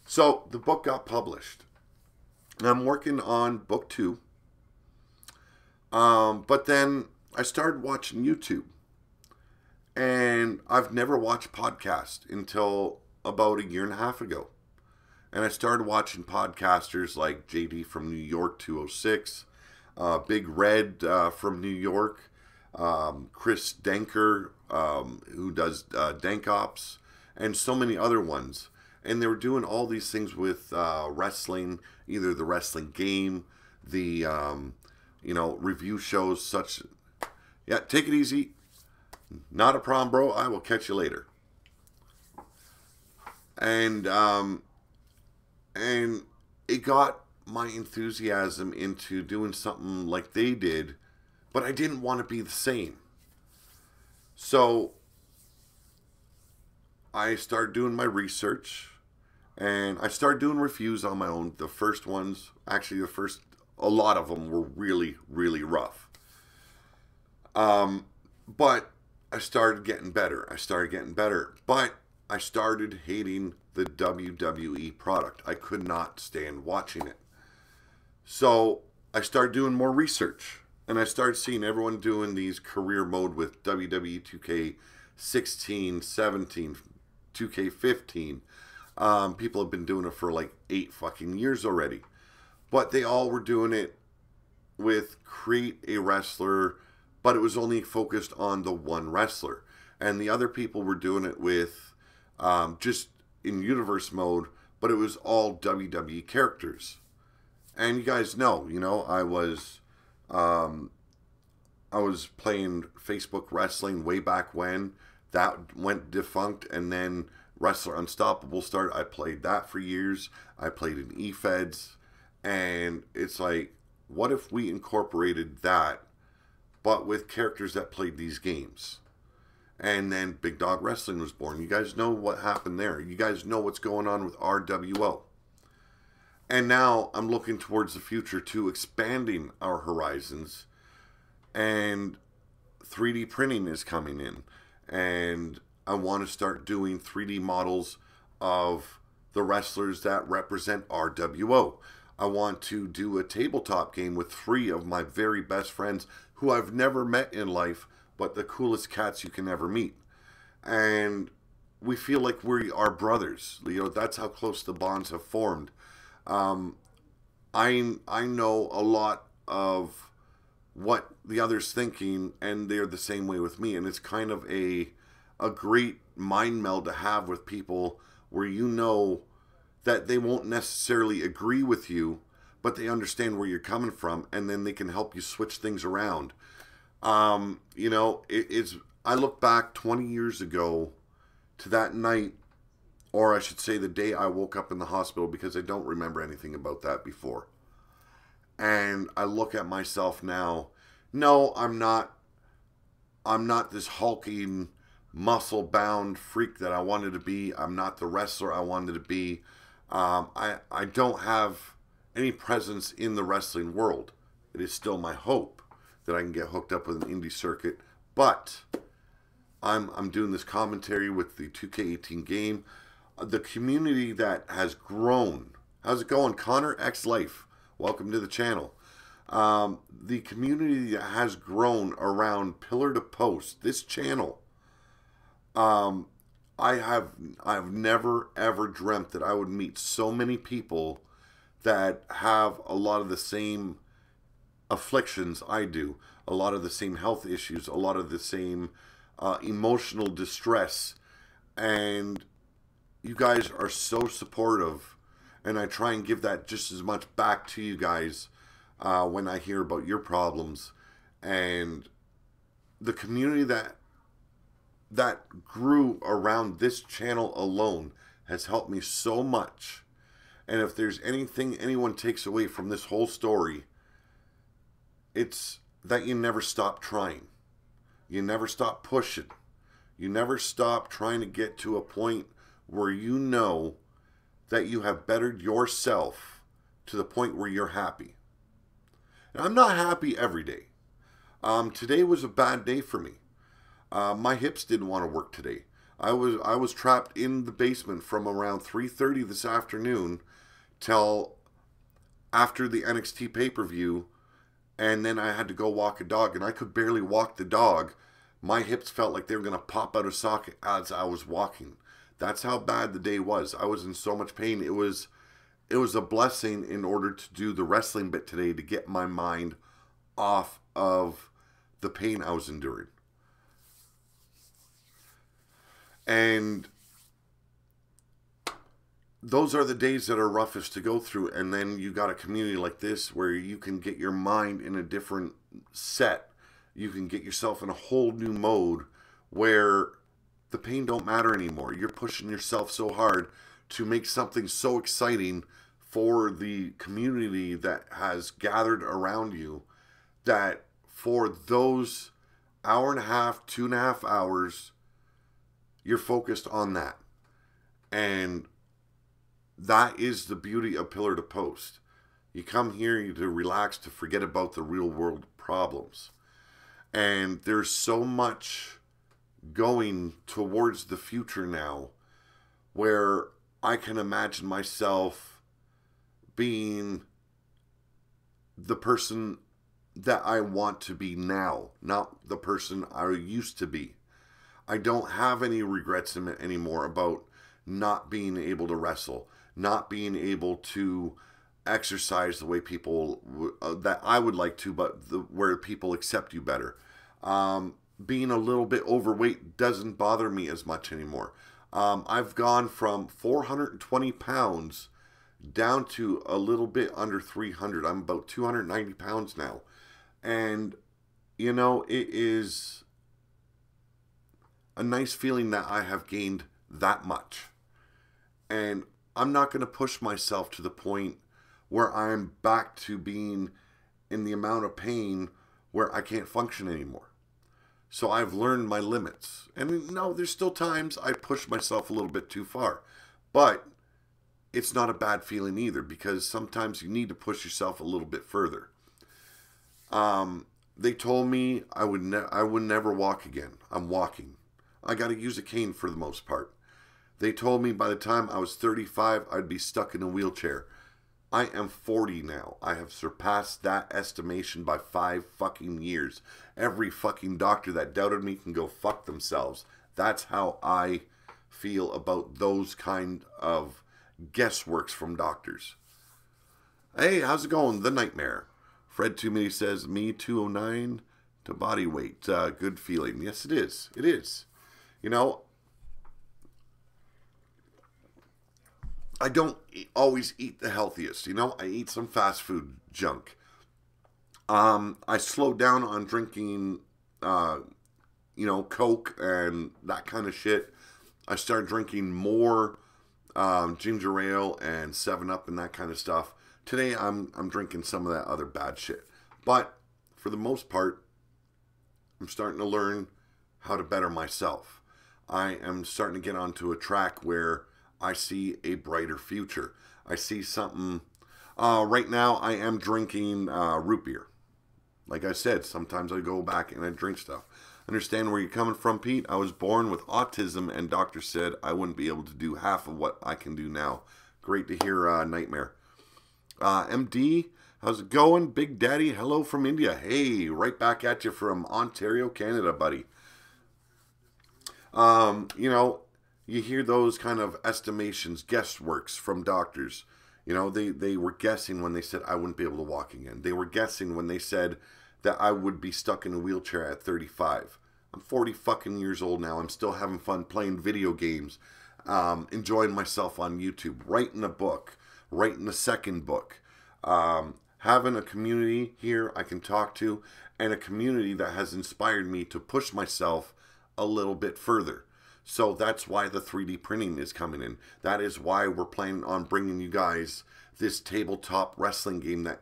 So the book got published. I'm working on book 2. But then I started watching YouTube. And I've never watched podcasts until about 1.5 years ago. And I started watching podcasters like JD from New York 206, Big Red from New York, Chris Denker, who does Dank Ops, and so many other ones. And they were doing all these things with wrestling, either the wrestling game, the, review shows, such. Yeah, take it easy. Not a problem, bro. I will catch you later. And it got my enthusiasm into doing something like they did, but I didn't want to be the same. So I started doing my research, and I started doing reviews on my own. The first ones, actually a lot of them were really, really rough. But I started getting better. But I started hating the WWE product. I could not stand watching it. So I started doing more research, and I started seeing everyone doing these career mode with WWE 2K16, 17, 2K15. People have been doing it for like 8 fucking years already. But they all were doing it with create a wrestler, but it was only focused on the one wrestler. And the other people were doing it with just in universe mode, but it was all WWE characters. And you guys know, I was playing Facebook wrestling way back when. That went defunct, and then Wrestler Unstoppable started. I played that for years. I played in eFeds, and it's like, what if we incorporated that, but with characters that played these games? And then Big Dog Wrestling was born. You guys know what happened there. You guys know what's going on with RWO. And now I'm looking towards the future to expanding our horizons. And 3D printing is coming in. And I want to start doing 3D models of the wrestlers that represent RWO. I want to do a tabletop game with 3 of my very best friends who I've never met in life, but the coolest cats you can ever meet. And we feel like we are brothers. That's how close the bonds have formed. I know a lot of what the other's thinking, and they're the same way with me. And it's kind of a great mind meld to have with people where you know that they won't necessarily agree with you, but they understand where you're coming from, and then they can help you switch things around. I look back 20 years ago to that night, or I should say the day I woke up in the hospital, because I don't remember anything about that before. And I look at myself now. No, I'm not this hulking, muscle-bound freak that I wanted to be. I'm not the wrestler I wanted to be. I don't have any presence in the wrestling world. It is still my hope that I can get hooked up with an indie circuit. But I'm doing this commentary with the 2K18 game. The community that has grown. How's it going, Connor X Life? Welcome to the channel. The community that has grown around Pillar to Post, this channel. I've never ever dreamt that I would meet so many people that have a lot of the same afflictions I do, a lot of the same health issues, a lot of the same emotional distress, and you guys are so supportive, and I try and give that just as much back to you guys when I hear about your problems. And the community that grew around this channel alone has helped me so much. And if there's anything anyone takes away from this whole story, it's that you never stop trying. You never stop pushing. You never stop trying to get to a point where you know that you have bettered yourself to the point where you're happy. And I'm not happy every day. Today was a bad day for me. My hips didn't want to work today. I was trapped in the basement from around 3:30 this afternoon till after the NXT pay-per-view, and then I had to go walk a dog, and I could barely walk the dog. My hips felt like they were going to pop out of socket as I was walking. That's how bad the day was. I was in so much pain. It was a blessing in order to do the wrestling bit today to get my mind off of the pain I was enduring. And those are the days that are roughest to go through. And then you got a community like this where you can get your mind in a different set. You can get yourself in a whole new mode where the pain don't matter anymore. You're pushing yourself so hard to make something so exciting for the community that has gathered around you, that for those hour and a half, 2.5 hours, you're focused on that. And that is the beauty of Pillar to Post. You come here to relax, to forget about the real world problems. And there's so much going towards the future now where I can imagine myself being the person that I want to be now, not the person I used to be. I don't have any regrets anymore about not being able to wrestle, not being able to exercise the way people that I would like to, but where people accept you better. Being a little bit overweight doesn't bother me as much anymore. I've gone from 420 pounds down to a little bit under 300. I'm about 290 pounds now. And, you know, it is a nice feeling that I have gained that much. And I'm not going to push myself to the point where I'm back to being in the amount of pain where I can't function anymore. So I've learned my limits. And no, there's still times I push myself a little bit too far. But it's not a bad feeling either, because sometimes you need to push yourself a little bit further. They told me I would never walk again. I'm walking. I got to use a cane for the most part. They told me by the time I was 35, I'd be stuck in a wheelchair. I am 40 now. I have surpassed that estimation by 5 fucking years. Every fucking doctor that doubted me can go fuck themselves. That's how I feel about those kind of guessworks from doctors. Hey, how's it going? The Nightmare. Fred Too Many says, me 209 to body weight. Good feeling. Yes, it is. It is. You know, I don't always eat the healthiest. You know, I eat some fast food junk. I slowed down on drinking, you know, Coke and that kind of shit. I started drinking more ginger ale and 7-Up and that kind of stuff. Today, I'm drinking some of that other bad shit. But for the most part, I'm starting to learn how to better myself. I am starting to get onto a track where I see a brighter future. I see something. Right now, I am drinking root beer. Like I said, sometimes I go back and I drink stuff. Understand where you're coming from, Pete. I was born with autism, and doctors said I wouldn't be able to do half of what I can do now. Great to hear, Nightmare. MD, how's it going? Big Daddy, hello from India. Hey, right back at you from Ontario, Canada, buddy. You know, you hear those kind of estimations, guessworks from doctors. You know, they were guessing when they said I wouldn't be able to walk again. They were guessing when they said that I would be stuck in a wheelchair at 35. I'm 40 fucking years old now. I'm still having fun playing video games, enjoying myself on YouTube, writing a book, writing a second book, having a community here I can talk to, and a community that has inspired me to push myself a little bit further. So that's why the 3D printing is coming in. That is why we're planning on bringing you guys this tabletop wrestling game that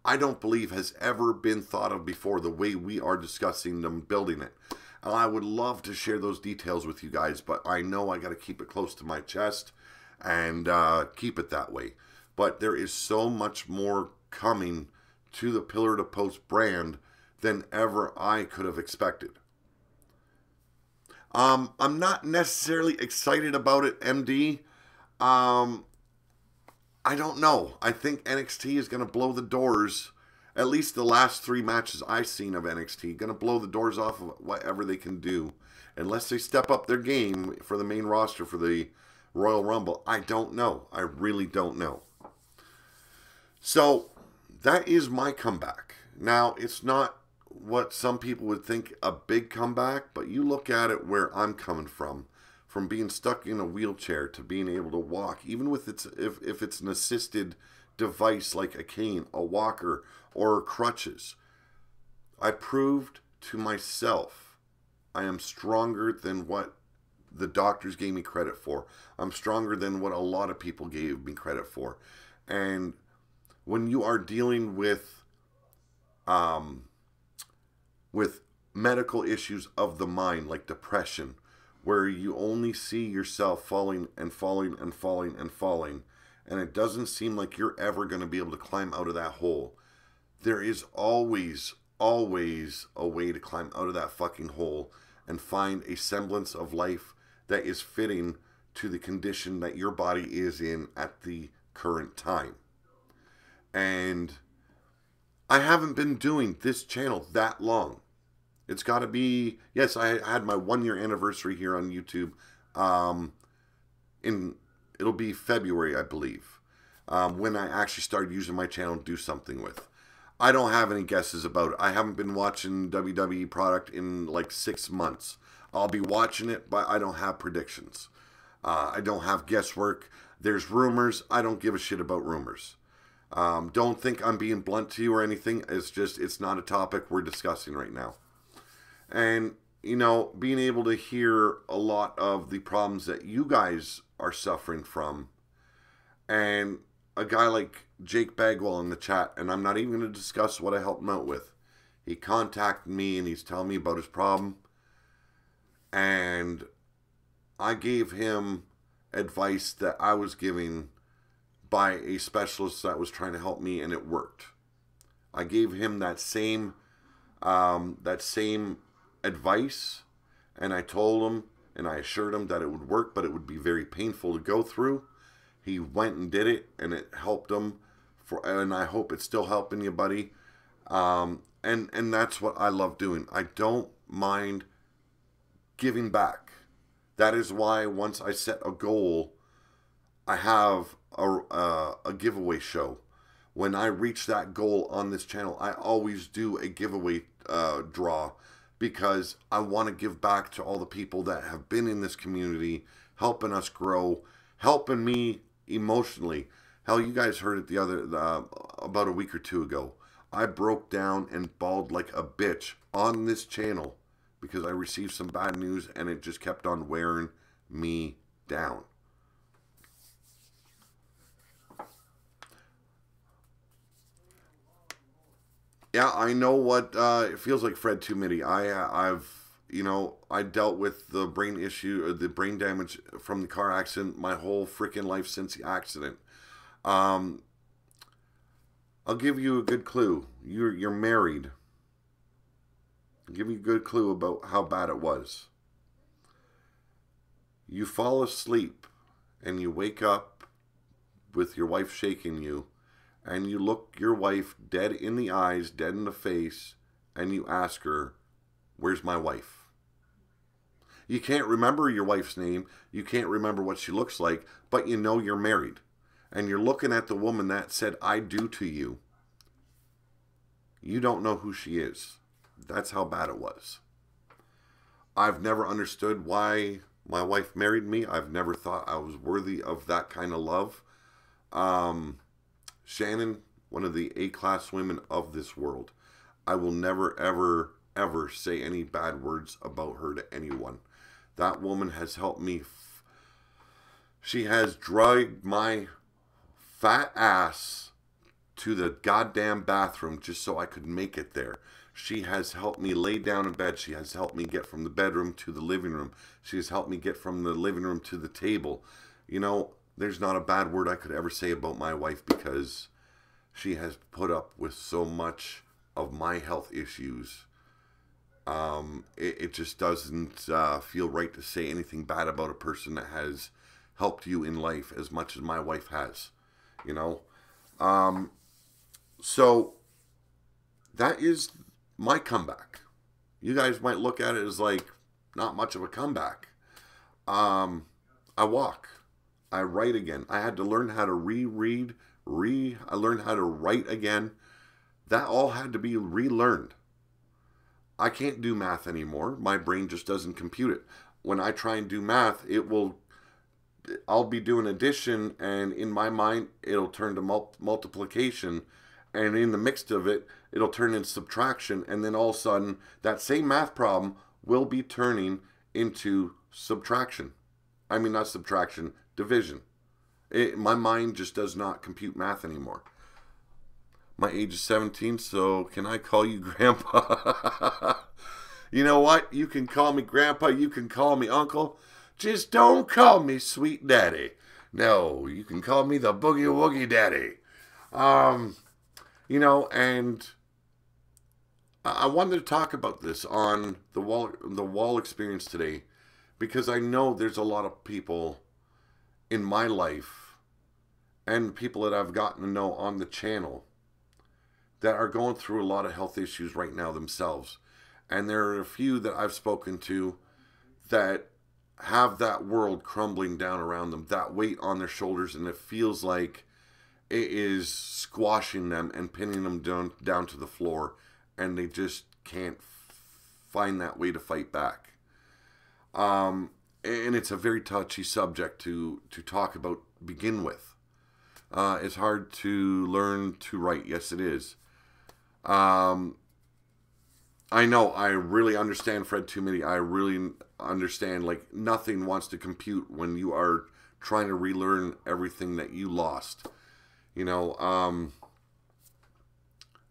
I don't believe has ever been thought of before, the way we are discussing them building it. And I would love to share those details with you guys, but I know I got to keep it close to my chest and keep it that way. But there is so much more coming to the Pillar to Post brand than ever I could have expected. I'm not necessarily excited about it, MD. I don't know. I think NXT is going to blow the doors, at least the last 3 matches I've seen of NXT, going to blow the doors off of whatever they can do. Unless they step up their game for the main roster for the Royal Rumble. I don't know. I really don't know. So, that is my comeback. Now, it's not what some people would think a big comeback, but you look at it where I'm coming from being stuck in a wheelchair to being able to walk, even with if it's an assisted device like a cane, a walker, or crutches. I proved to myself I am stronger than what the doctors gave me credit for. I'm stronger than what a lot of people gave me credit for. And when you are dealing with medical issues of the mind, like depression, where you only see yourself falling and falling and falling and falling, and it doesn't seem like you're ever going to be able to climb out of that hole, there is always a way to climb out of that fucking hole and find a semblance of life that is fitting to the condition that your body is in at the current time. And I haven't been doing this channel that long. It's got to be, yes, I had my 1-year anniversary here on YouTube. It'll be February, I believe, when I actually started using my channel to do something with. I don't have any guesses about it. I haven't been watching WWE product in like 6 months. I'll be watching it, but I don't have predictions. I don't have guesswork. There's rumors. I don't give a shit about rumors. Don't think I'm being blunt to you or anything. It's just, it's not a topic we're discussing right now. And, you know, being able to hear a lot of the problems that you guys are suffering from, and a guy like Jake Bagwell in the chat, and I'm not even going to discuss what I helped him out with. He contacted me and he's telling me about his problem, and I gave him advice that I was giving by a specialist that was trying to help me, and it worked. I gave him that same advice, and I told him and I assured him that it would work, but it would be very painful to go through. He went and did it, and it helped him, and I hope it's still helping you, buddy. And that's what I love doing. I don't mind giving back. That is why once I set a goal, I have a giveaway show. When I reach that goal on this channel, I always do a giveaway draw, because I want to give back to all the people that have been in this community, helping us grow, helping me emotionally. Hell, you guys heard it about a week or 2 ago. I broke down and bawled like a bitch on this channel because I received some bad news, and it just kept on wearing me down. Yeah, I know what it feels like, Fred Tumity. I dealt with the brain issue, or the brain damage from the car accident my whole freaking life since the accident. I'll give you a good clue. You're married. I'll give you a good clue about how bad it was. You fall asleep and you wake up with your wife shaking you, and you look your wife dead in the eyes, dead in the face, and you ask her, "Where's my wife?" You can't remember your wife's name, you can't remember what she looks like, but you know you're married. And you're looking at the woman that said, "I do" to you. You don't know who she is. That's how bad it was. I've never understood why my wife married me. I've never thought I was worthy of that kind of love. Shannon, one of the A-class women of this world. I will never, ever, ever say any bad words about her to anyone. That woman has helped me. She has dragged my fat ass to the goddamn bathroom just so I could make it there. She has helped me lay down in bed. She has helped me get from the bedroom to the living room. She has helped me get from the living room to the table. You know, there's not a bad word I could ever say about my wife, because she has put up with so much of my health issues. It just doesn't feel right to say anything bad about a person that has helped you in life as much as my wife has. You know? So that is my comeback. You guys might look at it as like not much of a comeback. I walk. I write again. I had to learn how to reread. I learned how to write again. That all had to be relearned. I can't do math anymore. My brain just doesn't compute it. When I try and do math, I'll be doing addition, and in my mind, it'll turn to multiplication, and in the mix of it, it'll turn into subtraction, and then all of a sudden, that same math problem will be turning into subtraction. I mean, not subtraction, division. My mind just does not compute math anymore. My age is 17, so can I call you Grandpa? You know what? You can call me Grandpa, you can call me Uncle. Just don't call me Sweet Daddy. No, you can call me the Boogie Woogie Daddy. You know, and I wanted to talk about this on the wall experience today, because I know there's a lot of people in my life and people that I've gotten to know on the channel that are going through a lot of health issues right now themselves. And there are a few that I've spoken to that have that world crumbling down around them, that weight on their shoulders, and it feels like it is squashing them and pinning them down to the floor, and they just can't find that way to fight back. And it's a very touchy subject to talk about, begin with. It's hard to learn to write. Yes, it is. I know, I really understand Fred Tumity. I really understand, like, nothing wants to compute when you are trying to relearn everything that you lost. You know,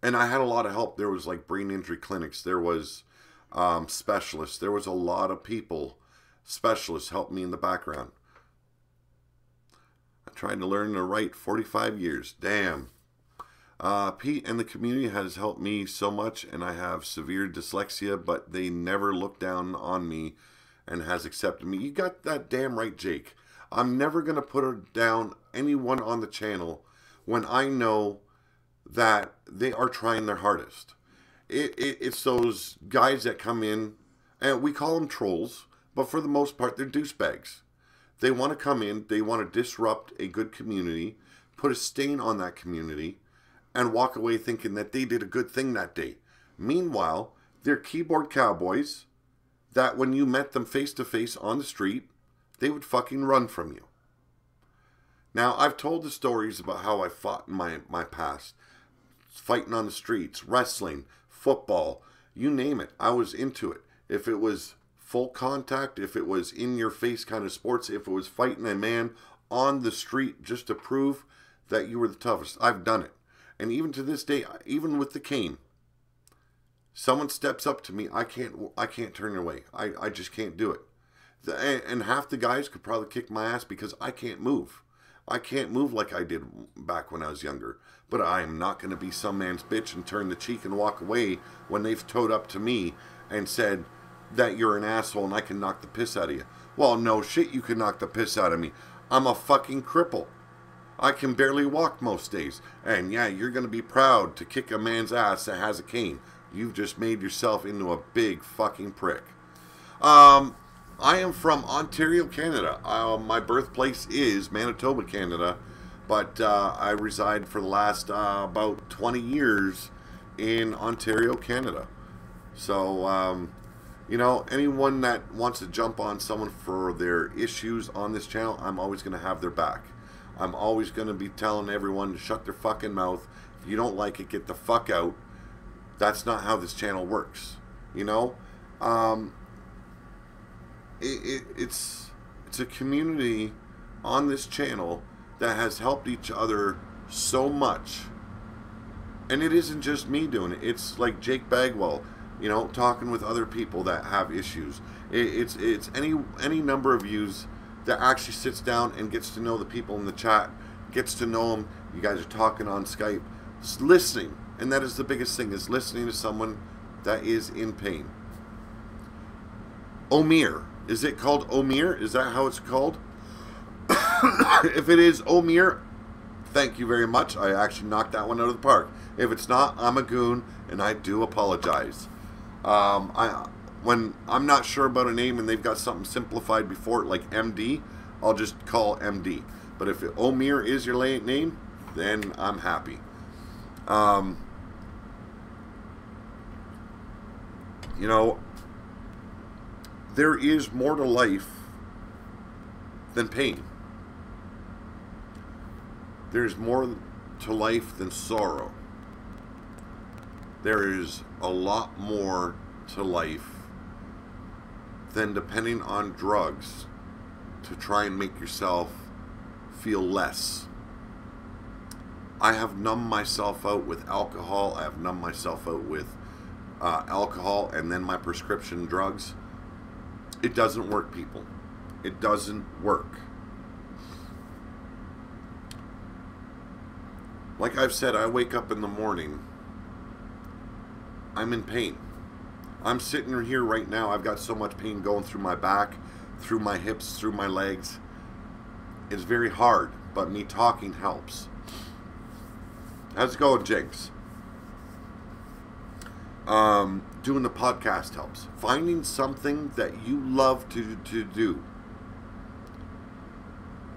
and I had a lot of help. There was, like, brain injury clinics. There was specialists. There was a lot of people, specialists, helped me in the background. I tried to learn to write 45 years. Damn. Pete and the community has helped me so much, and I have severe dyslexia, but they never look down on me and has accepted me. You got that damn right, Jake. I'm never going to put down anyone on the channel when I know that they are trying their hardest. It's those guys that come in, and we call them trolls, but for the most part, they're douchebags. They want to come in, they want to disrupt a good community, put a stain on that community, and walk away thinking that they did a good thing that day. Meanwhile, they're keyboard cowboys that when you met them face to face on the street, they would fucking run from you. Now, I've told the stories about how I fought in my past. Fighting on the streets, wrestling, football, you name it. I was into it. If it was full contact, if it was in your face kind of sports, if it was fighting a man on the street just to prove that you were the toughest, I've done it. And even to this day, even with the cane, someone steps up to me, I can't turn away. I just can't do it. And half the guys could probably kick my ass because I can't move. I can't move like I did back when I was younger. But I am not going to be some man's bitch and turn the cheek and walk away when they've towed up to me and said that you're an asshole and I can knock the piss out of you. Well, no shit, you can knock the piss out of me. I'm a fucking cripple. I can barely walk most days. And yeah, you're going to be proud to kick a man's ass that has a cane. You've just made yourself into a big fucking prick. I am from Ontario, Canada. My birthplace is Manitoba, Canada. But I reside for the last about 20 years in Ontario, Canada. So, you know, anyone that wants to jump on someone for their issues on this channel, I'm always going to have their back. I'm always going to be telling everyone to shut their fucking mouth. If you don't like it, get the fuck out. That's not how this channel works. You know? It's a community on this channel that has helped each other so much. And it isn't just me doing it. It's like Jake Bagwell, you know, talking with other people that have issues. It's any number of yous that actually sits down and gets to know the people in the chat, gets to know them. You guys are talking on Skype, just listening, and that is the biggest thing, is listening to someone that is in pain. Omir, is it called Omir? Is that how it's called? If it is Omir, thank you very much. I actually knocked that one out of the park. If it's not, I'm a goon, and I do apologize. When I'm not sure about a name and they've got something simplified before it, like MD, I'll just call MD. But if Omir is your name, then I'm happy. You know, there is more to life than pain. There's more to life than sorrow. There is a lot more to life than depending on drugs to try and make yourself feel less. I have numbed myself out with alcohol. I have numbed myself out with alcohol and then my prescription drugs. It doesn't work, people. It doesn't work. Like I've said, I wake up in the morning, I'm in pain. I'm sitting here right now, I've got so much pain going through my back, through my hips, through my legs. It's very hard, but me talking helps. How's it going, Jinx? Doing the podcast helps. Finding something that you love to do.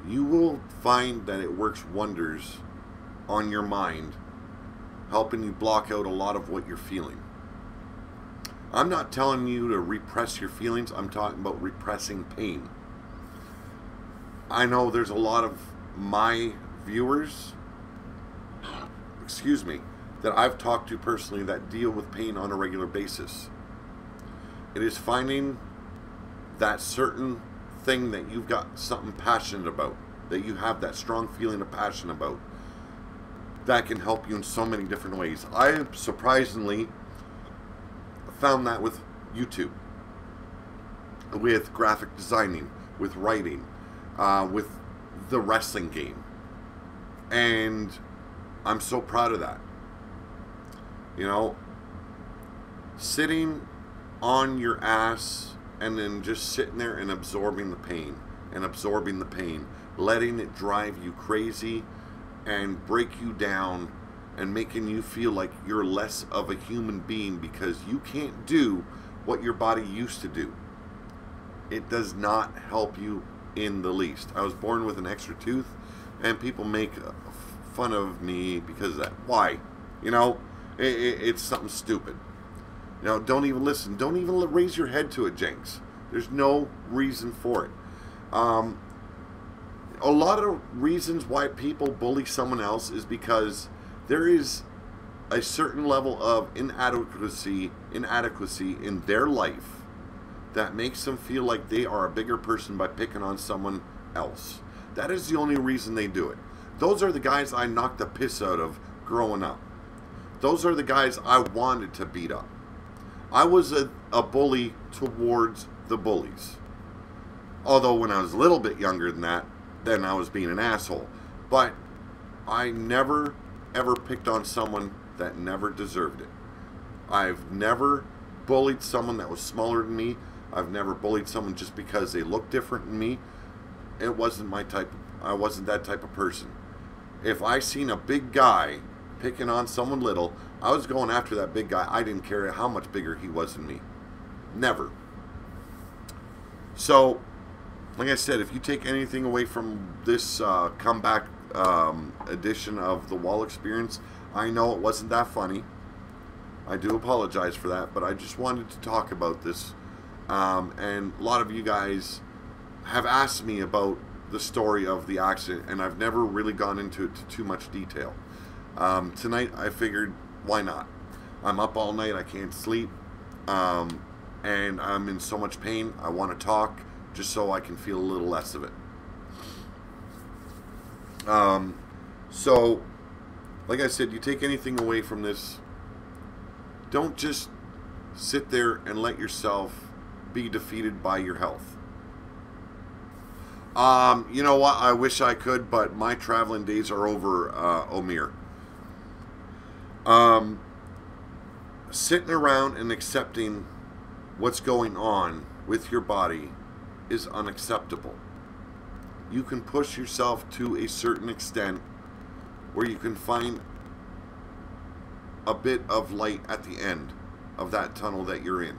You will find that it works wonders on your mind, helping you block out a lot of what you're feeling. I'm not telling you to repress your feelings. I'm talking about repressing pain. I know there's a lot of my viewers, excuse me, that I've talked to personally that deal with pain on a regular basis. It is finding that certain thing that you've got something passionate about, that you have that strong feeling of passion about, that can help you in so many different ways. I surprisingly found that with YouTube, with graphic designing, with writing, with the wrestling game, and I'm so proud of that. You know, sitting on your ass and then just sitting there and absorbing the pain and absorbing the pain, letting it drive you crazy and break you down and making you feel like you're less of a human being because you can't do what your body used to do. It does not help you in the least. I was born with an extra tooth, and people make fun of me because of that. Why? You know, it's something stupid. You know, don't even listen. Don't even raise your head to it, Jenks. There's no reason for it. A lot of reasons why people bully someone else is because there is a certain level of inadequacy in their life that makes them feel like they are a bigger person by picking on someone else. That is the only reason they do it. Those are the guys I knocked the piss out of growing up. Those are the guys I wanted to beat up. I was a bully towards the bullies. Although when I was a little bit younger than that, then I was being an asshole. But I never, ever picked on someone that never deserved it. I've never bullied someone that was smaller than me. I've never bullied someone just because they look different than me. It wasn't my type. I wasn't that type of person. If I seen a big guy picking on someone little, I was going after that big guy. I didn't care how much bigger he was than me. Never. So, like I said, if you take anything away from this comeback edition of the Wall Experience, I know it wasn't that funny. I do apologize for that, but I just wanted to talk about this. And a lot of you guys have asked me about the story of the accident, and I've never really gone into it to too much detail. Tonight, I figured, why not? I'm up all night, I can't sleep, and I'm in so much pain. I want to talk just so I can feel a little less of it. So, like I said, you take anything away from this, don't just sit there and let yourself be defeated by your health. You know what? I wish I could, but my traveling days are over, Omir. Sitting around and accepting what's going on with your body is unacceptable. You can push yourself to a certain extent where you can find a bit of light at the end of that tunnel that you're in.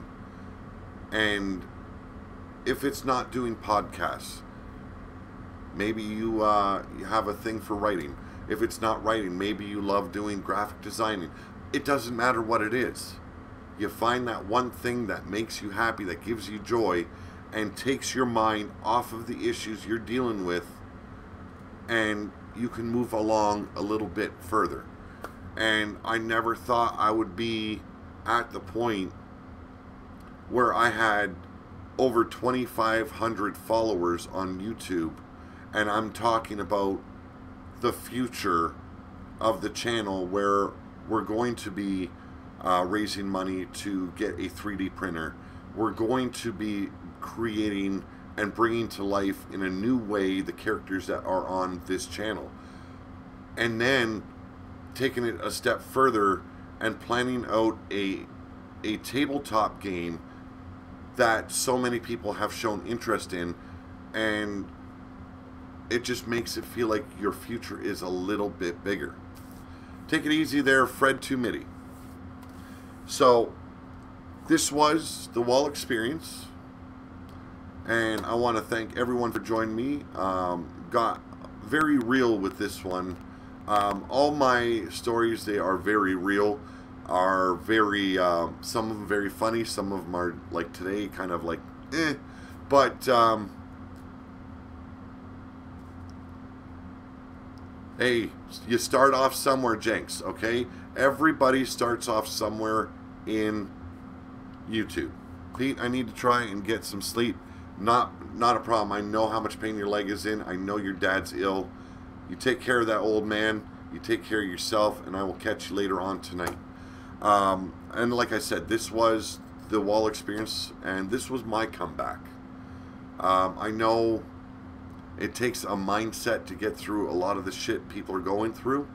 And if it's not doing podcasts, maybe you have a thing for writing. If it's not writing, maybe you love doing graphic designing. It doesn't matter what it is. You find that one thing that makes you happy, that gives you joy, and takes your mind off of the issues you're dealing with, and you can move along a little bit further. And I never thought I would be at the point where I had over 2,500 followers on YouTube, and I'm talking about the future of the channel, where we're going to be raising money to get a 3D printer. We're going to be creating and bringing to life in a new way the characters that are on this channel, and then taking it a step further and planning out a tabletop game that so many people have shown interest in, and it just makes it feel like your future is a little bit bigger. Take it easy there, Fred 2 Mitty. So this was the Wall Experience, and I want to thank everyone for joining me. Got very real with this one. All my stories, they are very real, are very, some of them very funny, some of them are, like today, kind of like, but, hey, you start off somewhere, Jenks, okay? Everybody starts off somewhere in YouTube. Pete, I need to try and get some sleep. Not a problem. I know how much pain your leg is in. I know your dad's ill. You take care of that old man. You take care of yourself, and I will catch you later on tonight. And like I said, this was the Wall Experience, and this was my comeback. I know it takes a mindset to get through a lot of the shit people are going through.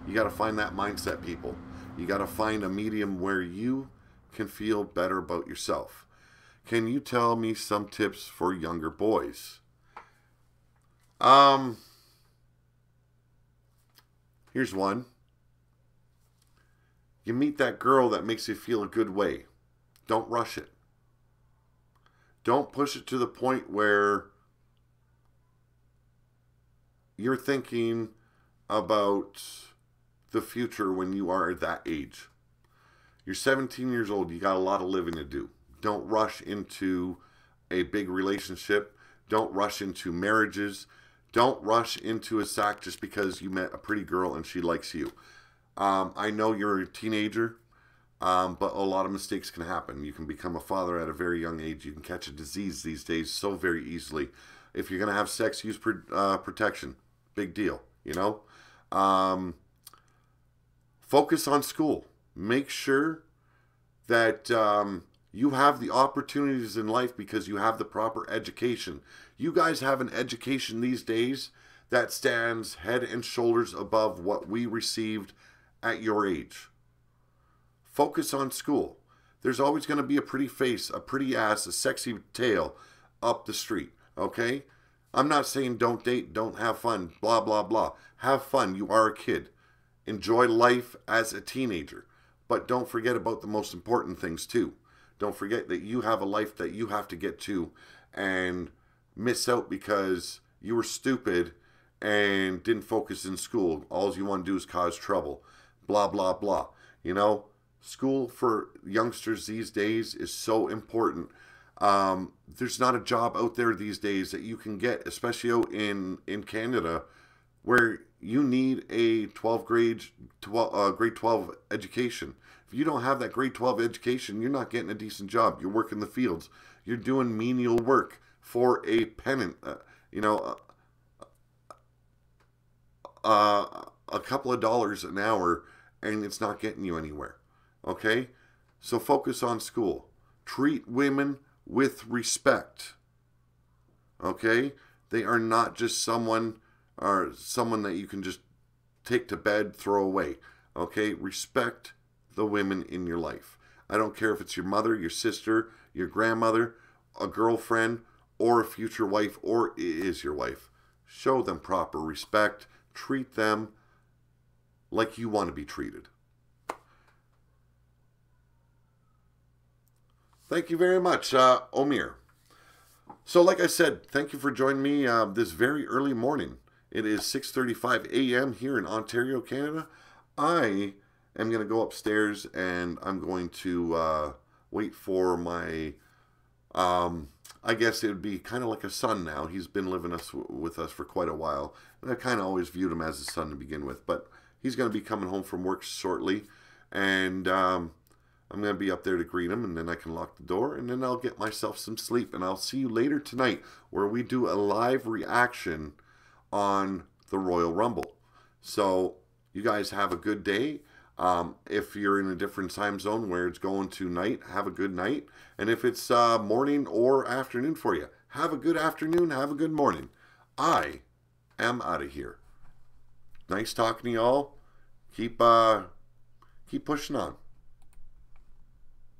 You got to find that mindset, people. You got to find a medium where you can feel better about yourself. Can you tell me some tips for younger boys? Here's one. You meet that girl that makes you feel a good way. Don't rush it. Don't push it to the point where you're thinking about the future when you are at that age. You're 17 years old. You got a lot of living to do. Don't rush into a big relationship. Don't rush into marriages. Don't rush into a sack just because you met a pretty girl and she likes you. I know you're a teenager, but a lot of mistakes can happen. You can become a father at a very young age. You can catch a disease these days so very easily. If you're going to have sex, use protection. Big deal, you know? Focus on school. Make sure that you have the opportunities in life because you have the proper education. You guys have an education these days that stands head and shoulders above what we received at your age. Focus on school. There's always going to be a pretty face, a pretty ass, a sexy tail up the street, okay? I'm not saying don't date, don't have fun, blah, blah, blah. Have fun. You are a kid. Enjoy life as a teenager. But don't forget about the most important things, too. Don't forget that you have a life that you have to get to and miss out because you were stupid and didn't focus in school. All you want to do is cause trouble. Blah, blah, blah. You know? School for youngsters these days is so important. There's not a job out there these days that you can get, especially out in Canada, where you need a grade 12 education. If you don't have that grade 12 education, you're not getting a decent job. You're working the fields. You're doing menial work for a pennant, a couple of dollars an hour, and it's not getting you anywhere. Okay? So focus on school. Treat women with respect. Okay? They are not just someone that you can just take to bed, throw away. Okay? Respect the women in your life. I don't care if it's your mother, your sister, your grandmother, a girlfriend, or a future wife, or is your wife. Show them proper respect. Treat them like you want to be treated. Thank you very much, Omir. So like I said, thank you for joining me this very early morning. It is 6:35 a.m. here in Ontario, Canada. I am going to go upstairs and I'm going to wait for my, I guess it would be kind of like a son now. He's been living with us for quite a while. And I kind of always viewed him as a son to begin with. But he's going to be coming home from work shortly. And I'm going to be up there to greet him, and then I can lock the door, and then I'll get myself some sleep. And I'll see you later tonight where we do a live reaction on the Royal Rumble. So you guys have a good day. If you're in a different time zone where it's going to night, have a good night. And if it's morning or afternoon for you, have a good afternoon, have a good morning. I am out of here. Nice talking to y'all. Keep pushing on.